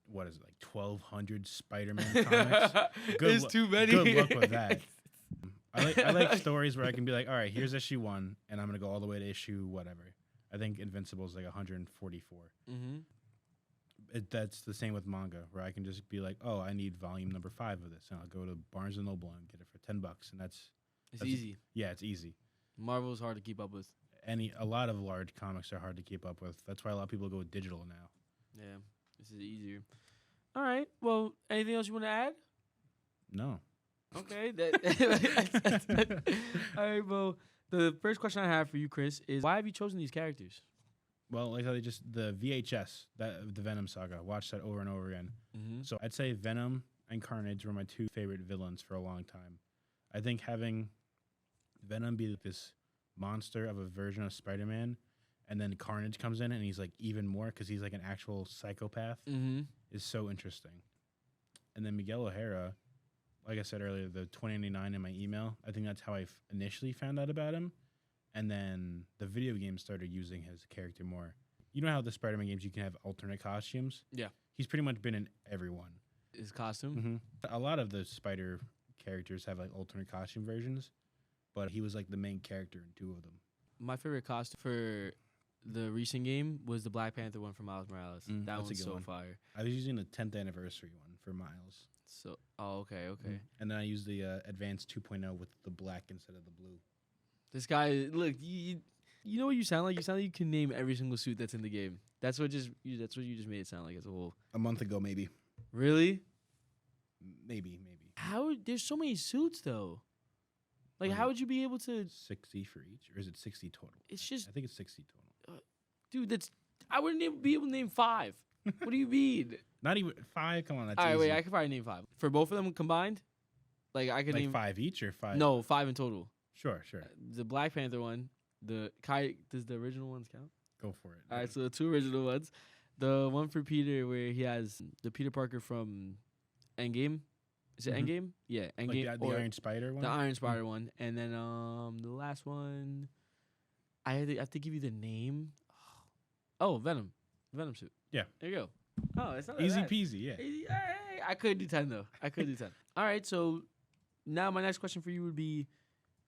what is it, like 1,200 Spider-Man comics, good it's lu- too many. good luck with that. I like stories where I can be like, all right, here's issue 1, and I'm gonna go all the way to issue whatever. I think Invincible is like 144. Mm-hmm. That's the same with manga, where I can just be like, oh, I need volume number 5 of this, and I'll go to Barnes and Noble and get it for $10, and It's that's- easy. it's easy. Marvel's hard to keep up with. A lot of large comics are hard to keep up with. That's why a lot of people go digital now. Yeah, this is easier. All right. Well, anything else you want to add? No. Okay. All right. Well, the first question I have for you, Chris, is why have you chosen these characters? Well, like I just the VHS, the Venom saga, watched that over and over again. Mm-hmm. So I'd say Venom and Carnage were my 2 favorite villains for a long time. I think having Venom be this monster of a version of Spider-Man, and then Carnage comes in and he's like even more because he's like an actual psychopath, Mm-hmm. is so interesting. And then Miguel O'Hara, like I said earlier, the 2099 in my email, I think that's how I initially found out about him. And then the video games started using his character more. You know how the Spider-Man games, you can have alternate costumes? Yeah. He's pretty much been in everyone. His costume. Mm-hmm. A lot of the Spider characters have like alternate costume versions, but he was like the main character in 2 of them. My favorite costume for the recent game was the Black Panther one from Miles Morales. That that's a one's good so one. fire. I was using the 10th anniversary one for Miles. So, okay. And then I used the Advanced 2.0 with the black instead of the blue. This guy, look, you know what you sound like? You sound like you can name every single suit that's in the game. That's what you just made it sound like as a whole. A month ago, maybe. Really? Maybe. How? There's so many suits though. Like, how would you be able to? 60 for each, or is it 60 total? It's just, I think it's 60 total. dude. I wouldn't even be able to name 5. What do you mean? Not even 5. Come on, that's All right, easy. wait. I could probably name 5 for both of them combined. Like I could like name 5 each or 5? No, 5 in total. Sure. The Black Panther one. The Kai. Does the original ones count? Go for it. All right, so the 2 original ones. The one for Peter where he has the Peter Parker from Endgame. Is it Mhm. Endgame? Yeah, Endgame. Like the or Iron Spider one? the Iron Spider one, and then the last one. I have to give you the name. Oh, Venom suit. Yeah. There you go. Oh, it's not that Easy bad. peasy, yeah. Easy. Hey, I could do 10 though. I could do 10. All right, so now my next question for you would be,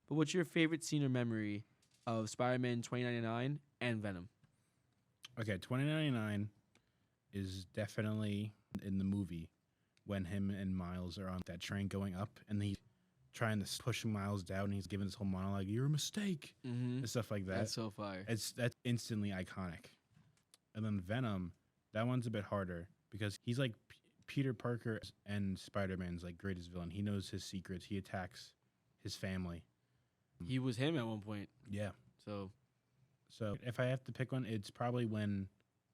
but what's your favorite scene or memory of Spider-Man 2099 and Venom? Okay, 2099 is definitely in the movie when him and Miles are on that train going up and he's trying to push Miles down and he's giving this whole monologue, "You're a mistake," Mm-hmm. and stuff like that. That's so fire. That's instantly iconic. And then Venom, that one's a bit harder because he's like Peter Parker and Spider-Man's like greatest villain. He knows his secrets. He attacks his family. He was him at one point. Yeah. So So if I have to pick one, it's probably when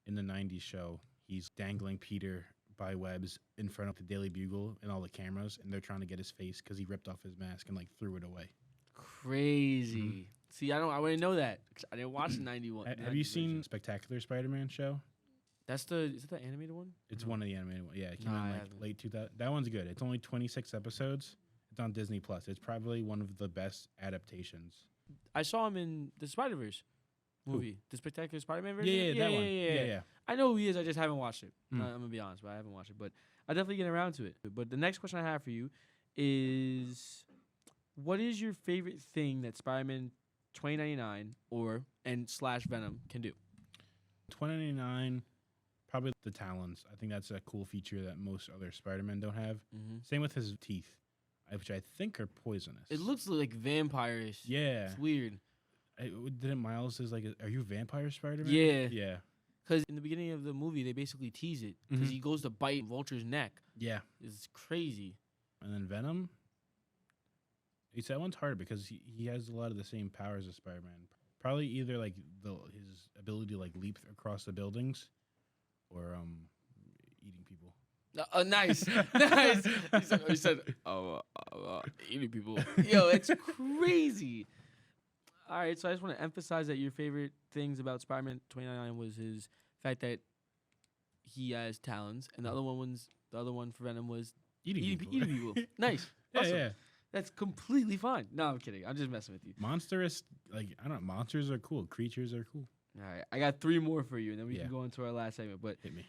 in the 90s show, he's dangling Peter by webs in front of the Daily Bugle and all the cameras, and they're trying to get his face because he ripped off his mask and like threw it away. crazy. Mm-hmm. See, I wouldn't know that 'cause I didn't watch the 91. Have you seen Spectacular Spider-Man show? Is it the animated one? It's No. one of the animated ones. Yeah, it came No, out I in like haven't. late 2000. That one's good. It's only 26 episodes. It's on Disney Plus. It's probably one of the best adaptations. I saw him in the Spider-Verse movie, the Spectacular Spider-Man version. Yeah, that one. Yeah. I know who he is. I just haven't watched it. Mm. I'm gonna be honest, but I haven't watched it. But I'll definitely get around to it. But the next question I have for you is, what is your favorite thing that Spider-Man 2099 / Venom can do? 2099 Probably the talons. I think that's a cool feature that most other Spider-Man don't have. Mm-hmm. Same with his teeth, which I think are poisonous. It looks like vampire-ish. Yeah. It's weird. Didn't Miles is like, are you vampire Spider-Man? Yeah. Yeah. Because in the beginning of the movie, they basically tease it. Because Mhm. he goes to bite Vulture's neck. Yeah. It's crazy. And then Venom. That one's hard because he has a lot of the same powers as Spider-Man. Probably either like his ability to like leap across the buildings, or eating people. Nice. Nice. He said, eating people. Yo, it's crazy. All right, so I just want to emphasize that your favorite things about Spider-Man 2099 was his fact that he has talons, and the other one for Venom was Eating people. eating people. Nice. Yeah, Awesome. yeah. That's completely fine. No, I'm kidding. I'm just messing with you. Monstrous, like I don't know. Monsters are cool. Creatures are cool. All right, I got 3 more for you, and then we Yeah. can go into our last segment. But Hit me.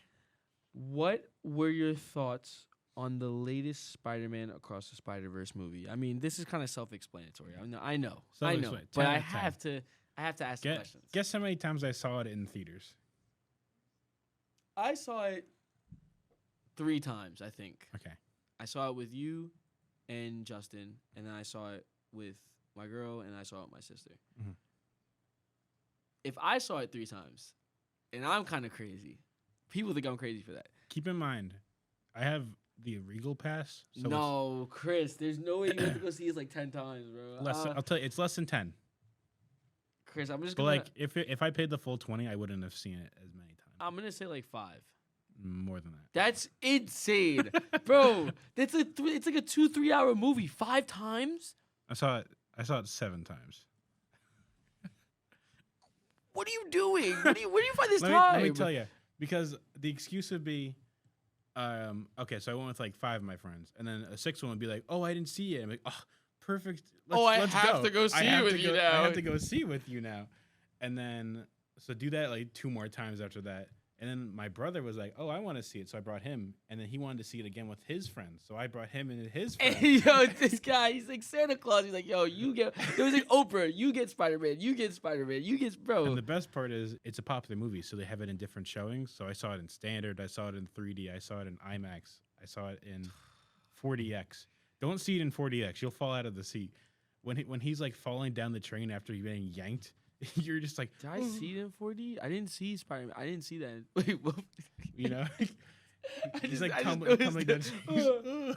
what were your thoughts on the latest Spider-Man Across the Spider-Verse movie? I mean, this is kind of self-explanatory. I know, I know, Self-explanatory. but 10 I out of 10. have to ask the questions. Guess how many times I saw it in theaters? I saw it 3 times, I think. Okay. I saw it with you and Justin, and then I saw it with my girl, and I saw it with my sister. Mhm. If I saw it 3 times, and I'm kind of crazy, people think I'm crazy for that. Keep in mind, I have the Regal Pass. So No, Chris, there's no way you have to go see it like 10 times, bro. it's less. I'll tell you, it's less than 10. Chris, I'm just But gonna like, if I paid the full 20, I wouldn't have seen it as many times. I'm gonna say like 5. More than that. That's insane, bro. It's like a 2-3 hour movie. 5 times? I saw it 7 times. What are you doing? Where do you find this Let time? me tell you, because the excuse would be, okay, so I went with like 5 of my friends, and then a 6th one would be like, oh, I didn't see it. I'm like, oh, perfect. I let's have to go see it with you now. I have to go see it with you now. And then, so do that like 2 more times after that. And then my brother was like, oh, I want to see it. So I brought him. And then he wanted to see it again with his friends. So I brought him and his friends. And yo, this guy, he's like Santa Claus. He's like, yo, you get. It was like Oprah. You get Spider-Man. You get Spider-Man. You get bro. And the best part is it's a popular movie, so they have it in different showings. So I saw it in standard, I saw it in 3D, I saw it in IMAX, I saw it in 4DX. Don't see it in 4DX; you'll fall out of the seat. When he's like falling down the train after he's getting yanked, you're just like, Did I see it in 4D? I didn't see Spider-Man. I didn't see that. Wait, what? you know, I he's just- like I just tumbling noticed down.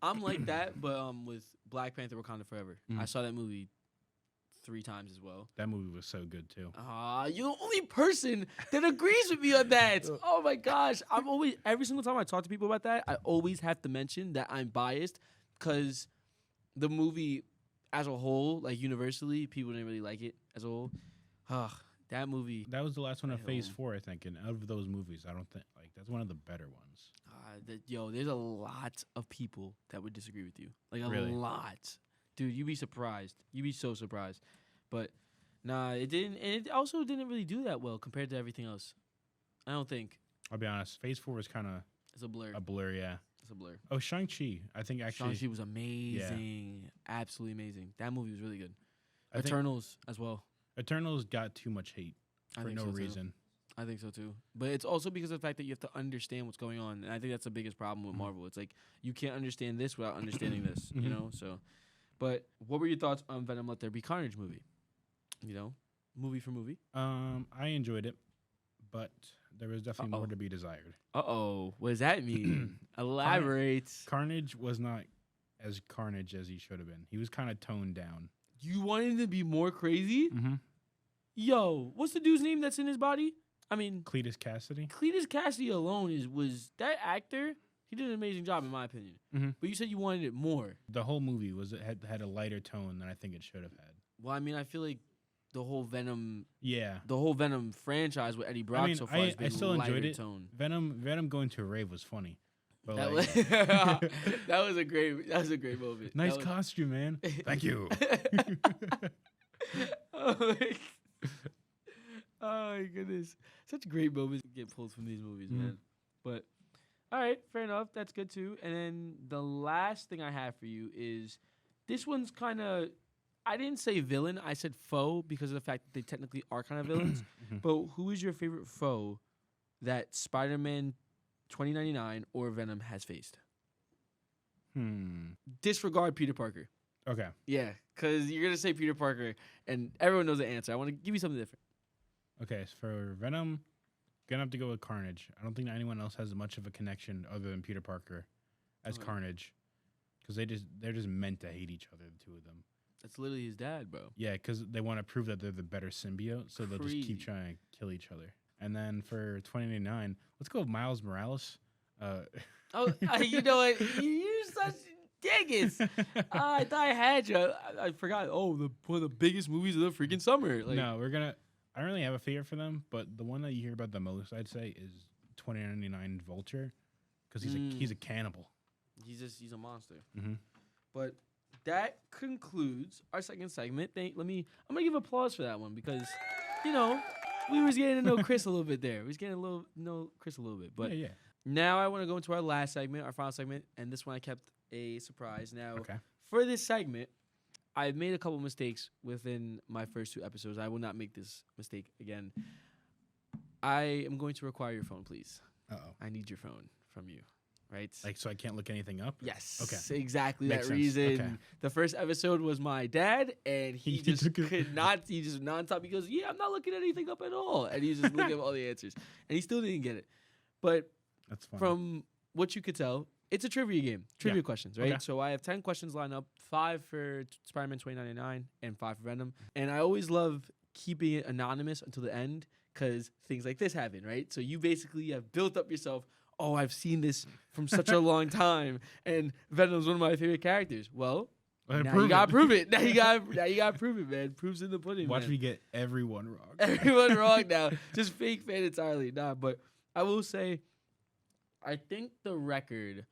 I'm like that, but with Black Panther: Wakanda Forever. Mm. I saw that movie 3 times as well. That movie was so good too. You're the only person that agrees with me on that. Oh my gosh. I'm always, every single time I talk to people about that, I always have to mention that I'm biased because the movie as a whole, like universally, people didn't really like it as a whole. That movie, That was the last one of Phase Hell. 4, I think. And out of those movies, I don't think like that's one of the better ones. there's a lot of people that would disagree with you. Like a Really? lot. Dude, you'd be surprised. You'd be so surprised. But nah, it didn't, and it also didn't really do that well compared to everything else. I don't think. I'll be honest. Phase 4 was kind of It's a blur. a blur, yeah. It's a blur. Oh, Shang-Chi. I think actually. Shang-Chi was amazing. Absolutely amazing. That movie was really good. I think Eternals as well. Eternals got too much hate I for think no so too. reason. I think so too. But it's also because of the fact that you have to understand what's going on. And I think that's the biggest problem with Mhm. Marvel. It's like you can't understand this without understanding this, you Mhm. know? So, but what were your thoughts on Venom Let There Be Carnage movie? You know, movie for movie. I enjoyed it, but there was definitely Uh-oh. more to be desired. Uh-oh. What does that mean? Elaborate. Carnage was not as Carnage as he should have been. He was kind of toned down. You wanted him to be more crazy? Mm-hmm. Yo, what's the dude's name that's in his body? I mean, Cletus Cassidy. Cletus Cassidy alone was that actor. He did an amazing job, in my opinion. Mhm. But you said you wanted it more. The whole movie had a lighter tone than I think it should have had. Well, I mean, I feel like the whole Venom Yeah. franchise with Eddie Brock mean, so far has been I still lighter enjoyed it. tone. Venom going to a rave was funny. But That like, was, that was a great moment. nice That was- costume, man. Thank you. Oh my goodness. Such great moments get pulled from these movies, Mhm. man. But all right, fair enough. That's good too. And then the last thing I have for you is this one's kind of I didn't say villain. I said foe because of the fact that they technically are kind of villains. Mhm. But who is your favorite foe that Spider-Man 2099 or Venom has faced? Disregard Peter Parker. Okay. Yeah, because you're going to say Peter Parker, and everyone knows the answer. I want to give you something different. Okay. So for Venom, gonna have to go with Carnage. I don't think anyone else has much of a connection other than Peter Parker as Okay. Carnage, because they're just meant to hate each other, the two of them. That's literally his dad, bro. Yeah, because they want to prove that they're the better symbiote, so they'll just Crazy. keep trying to kill each other. And then for 2099, let's go with Miles Morales. Oh, you know what? You're such dingus. I thought I had you. I forgot. Oh, one of the biggest movies of the freaking summer. Like, no, I don't really have a favorite for them, but the one that you hear about the most, I'd say, is 2099 Vulture, because he's a cannibal. he's a monster. Mm-hmm. But that concludes our second segment. I'm gonna give applause for that one because, you know, we was getting to know Chris a little bit there. We was getting to know Chris a little bit. But yeah. now I want to go into our last segment, our final segment, and this one I kept a surprise. Now, Okay. for this segment, I've made a couple mistakes within my first 2 episodes. I will not make this mistake again. I am going to require your phone, please. Uh-oh. I need your phone from you, right? Like, so I can't look anything up? Yes. Okay. Exactly Makes that sense. reason. Okay. The first episode was my dad, and he He just took it- could not. He just nonstop. He goes, "Yeah, I'm not looking anything up at all," and he's just looking at all the answers, and he still didn't get it. But That's funny. from what you could tell, it's a trivia game. Trivia Yeah. questions, right? Okay. So I have 10 questions lined up, 5 for Spider-Man 2099 and 5 for Venom. And I always love keeping it anonymous until the end because things like this happen, right? So you basically have built up yourself, oh, I've seen this from such a long time, and Venom's one of my favorite characters. Well, Well, now prove you gotta it. prove it. Now you gotta prove it, man. Proof's in the pudding, Watch man. me get everyone wrong. Everyone wrong now. Just fake fan entirely. Nah, but I will say, I think the record,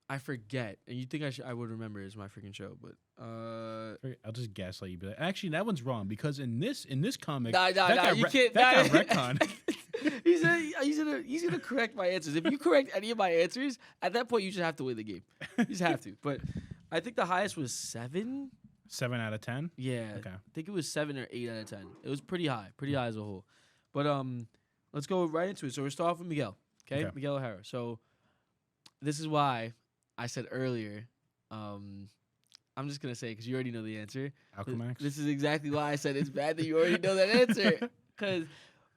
I forget, and you think I would remember is my freaking show, but I'll just gaslight you. Be like, actually, that one's wrong because in this comic, nah, that you got can't. that nah. got retconned. he's gonna correct my answers. If you correct any of my answers, at that point you just have to win the game. You just have to. But I think the highest was 7. 7 out of 10. Yeah, Okay. I think it was 7 or 8 out of 10. It was pretty high as a whole. But let's go right into it. So we're starting off with Miguel. Okay, Okay. Miguel O'Hara. So this is why I said earlier. I'm just gonna say because you already know the answer. Alchemax. This is exactly why I said it's bad that you already know that answer. Because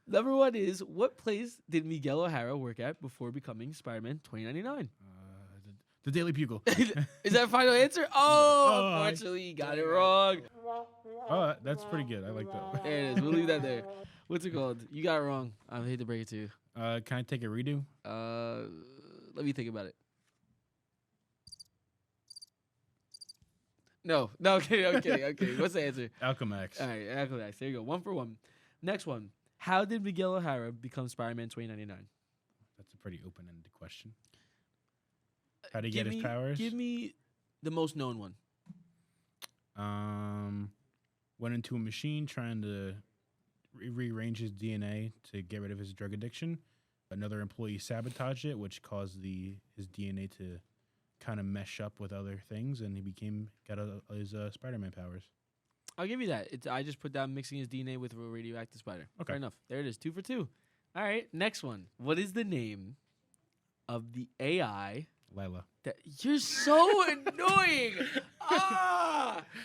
number one is, what place did Miguel O'Hara work at before becoming Spider-Man 2099? The Daily Bugle. Is that final answer? Oh, Oh, I- unfortunately, you got it wrong. Oh, that's pretty good. I like that. There it is. We'll leave that there. What's it called? You got it wrong. I hate to break it to you. Can I take a redo? Let me think about it. No, okay. What's the answer? Alchemax. All right, Alchemax. There you go. 1 for 1. Next one. How did Miguel O'Hara become Spider-Man 2099? That's a pretty open-ended question. How did he get his me, powers? Give me the most known one. Went into a machine trying to rearrange his DNA to get rid of his drug addiction. Another employee sabotaged it, which caused his DNA to kind of mesh up with other things, and he got his Spider-Man powers. I'll give you that. I just put down mixing his DNA with a radioactive spider. Okay. Fair enough. There it is. 2 for 2. All right. Next one. What is the name of the AI Lila. that you're so annoying?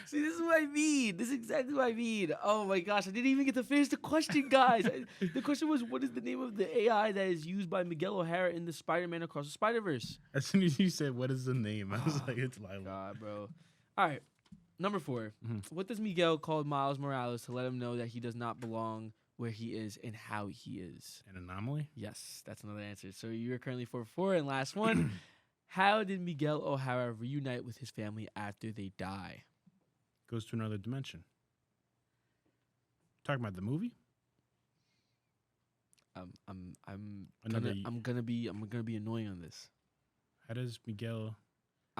See, this is what I mean. This is exactly what I mean. Oh my gosh, I didn't even get to finish the question, guys. The question was, what is the name of the AI that is used by Miguel O'Hara in the Spider-Man Across the Spider-Verse? As soon as you said, "What is the name?" I was like, "It's Lila." God, bro. All right. Number 4. Mhm. What does Miguel call Miles Morales to let him know that he does not belong where he is and how he is? An anomaly. Yes, that's another answer. So you're currently 4 for 4. And last one. How did Miguel O'Hara reunite with his family after they die? Goes to another dimension. Talking about the movie. I'm Another gonna be annoying on this. How does Miguel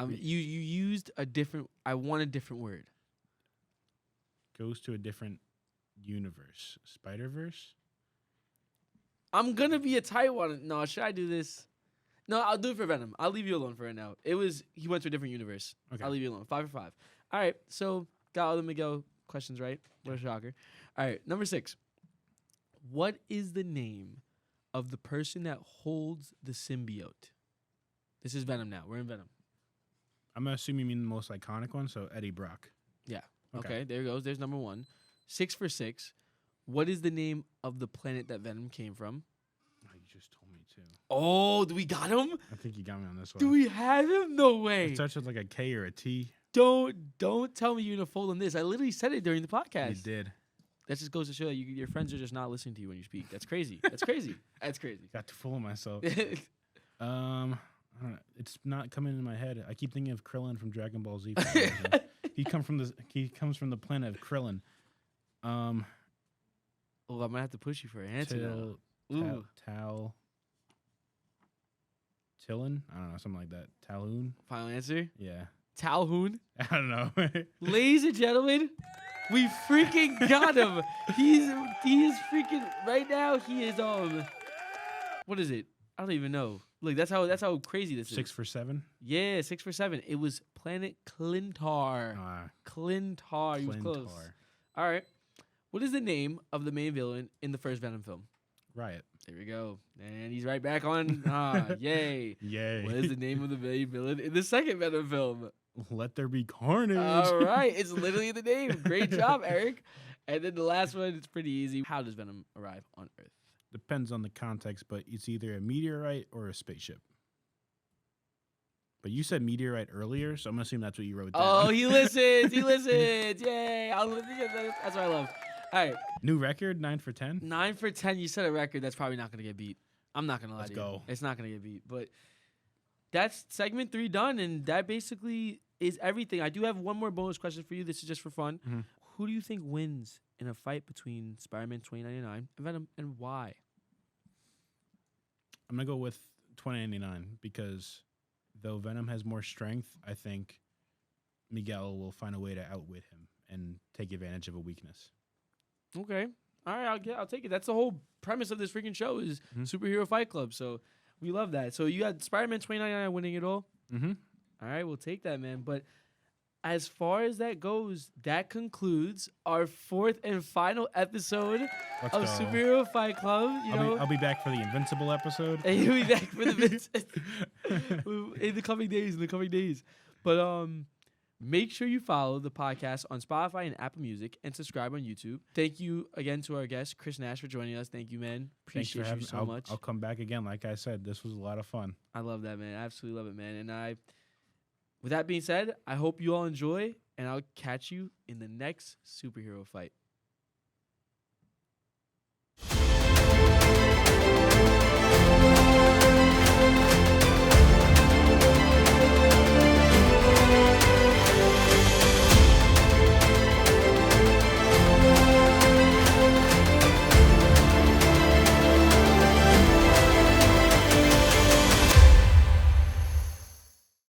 You used a different. I want a different word. goes to a different universe? Spider-Verse. I'm gonna be a tight one. No, should I do this? No, I'll do it for Venom. I'll leave you alone for right now. He went to a different universe. Okay. I'll leave you alone. 5 for 5. All right. So Got all the Miguel questions right. What a shocker. All right, number 6. What is the name of the person that holds the symbiote? This is Venom now. We're in Venom. I'm assuming you mean the most iconic one, so Eddie Brock. Yeah. Okay. Okay, there goes. There's number 1. 6 for 6. What is the name of the planet that Venom came from? Oh, you just told me too. Oh, do we got him? I think you got me on this one. Do we have him? No way. It starts with like a K or a T. Don't tell me you're gonna fold on this. I literally said it during the podcast. You did. That just goes to show that your friends are just not listening to you when you speak. That's crazy. That's crazy. That's crazy. Got to fool myself. I don't know. It's not coming into my head. I keep thinking of Krillin from Dragon Ball Z. He comes from the planet of Krillin. Oh, I might have to push you for an answer now. Tillin? I don't know, something like that. Talhoon? Final answer? Yeah. Talhoon. I don't know. Ladies and gentlemen, we freaking got him. He is freaking right now. He is what is it? I don't even know. Look, that's how crazy this is. 6 for 7? Yeah, 6 for 7. It was Planet Clintar. Clintar. You was close. All right. What is the name of the main villain in the first Venom film? Riot. There we go. And he's right back on. Yay. Yay. What is the name of the main villain in the second Venom film? Let there be carnage. All right. It's literally the name. Great job, Eric. And then the last one, it's pretty easy. How does Venom arrive on Earth? Depends on the context, but it's either a meteorite or a spaceship. But you said meteorite earlier, so I'm assuming that's what you wrote down. Oh, he listens. He listens. Yay. That's what I love. All right. New record, 9 for 10? 9 for 10. You set a record that's probably not going to get beat. I'm not going to lie Let's to you. go. It's not going to get beat. But that's segment 3 done, and that basically is everything. I do have one more bonus question for you. This is just for fun. Mm-hmm. Who do you think wins in a fight between Spider-Man 2099 and Venom, and why? I'm going to go with 2099 because though Venom has more strength, I think Miguel will find a way to outwit him and take advantage of a weakness. Okay. All right, I'll take it. That's the whole premise of this freaking show is Superhero Fight Club. So we love that. So you got Spider-Man 2099 winning it all. Mm-hmm. All right, we'll take that, man. But as far as that goes, that concludes our 4th and final episode Let's of go. Superhero Fight Club. I'll be back for the Invincible episode. And you'll be back for the in the coming days. But make sure you follow the podcast on Spotify and Apple Music and subscribe on YouTube. Thank you again to our guest, Chris Nash, for joining us. Thank you, man. Appreciate you so much. I'll come back again. Like I said, this was a lot of fun. I love that, man. I absolutely love it, man. And with that being said, I hope you all enjoy, and I'll catch you in the next superhero fight.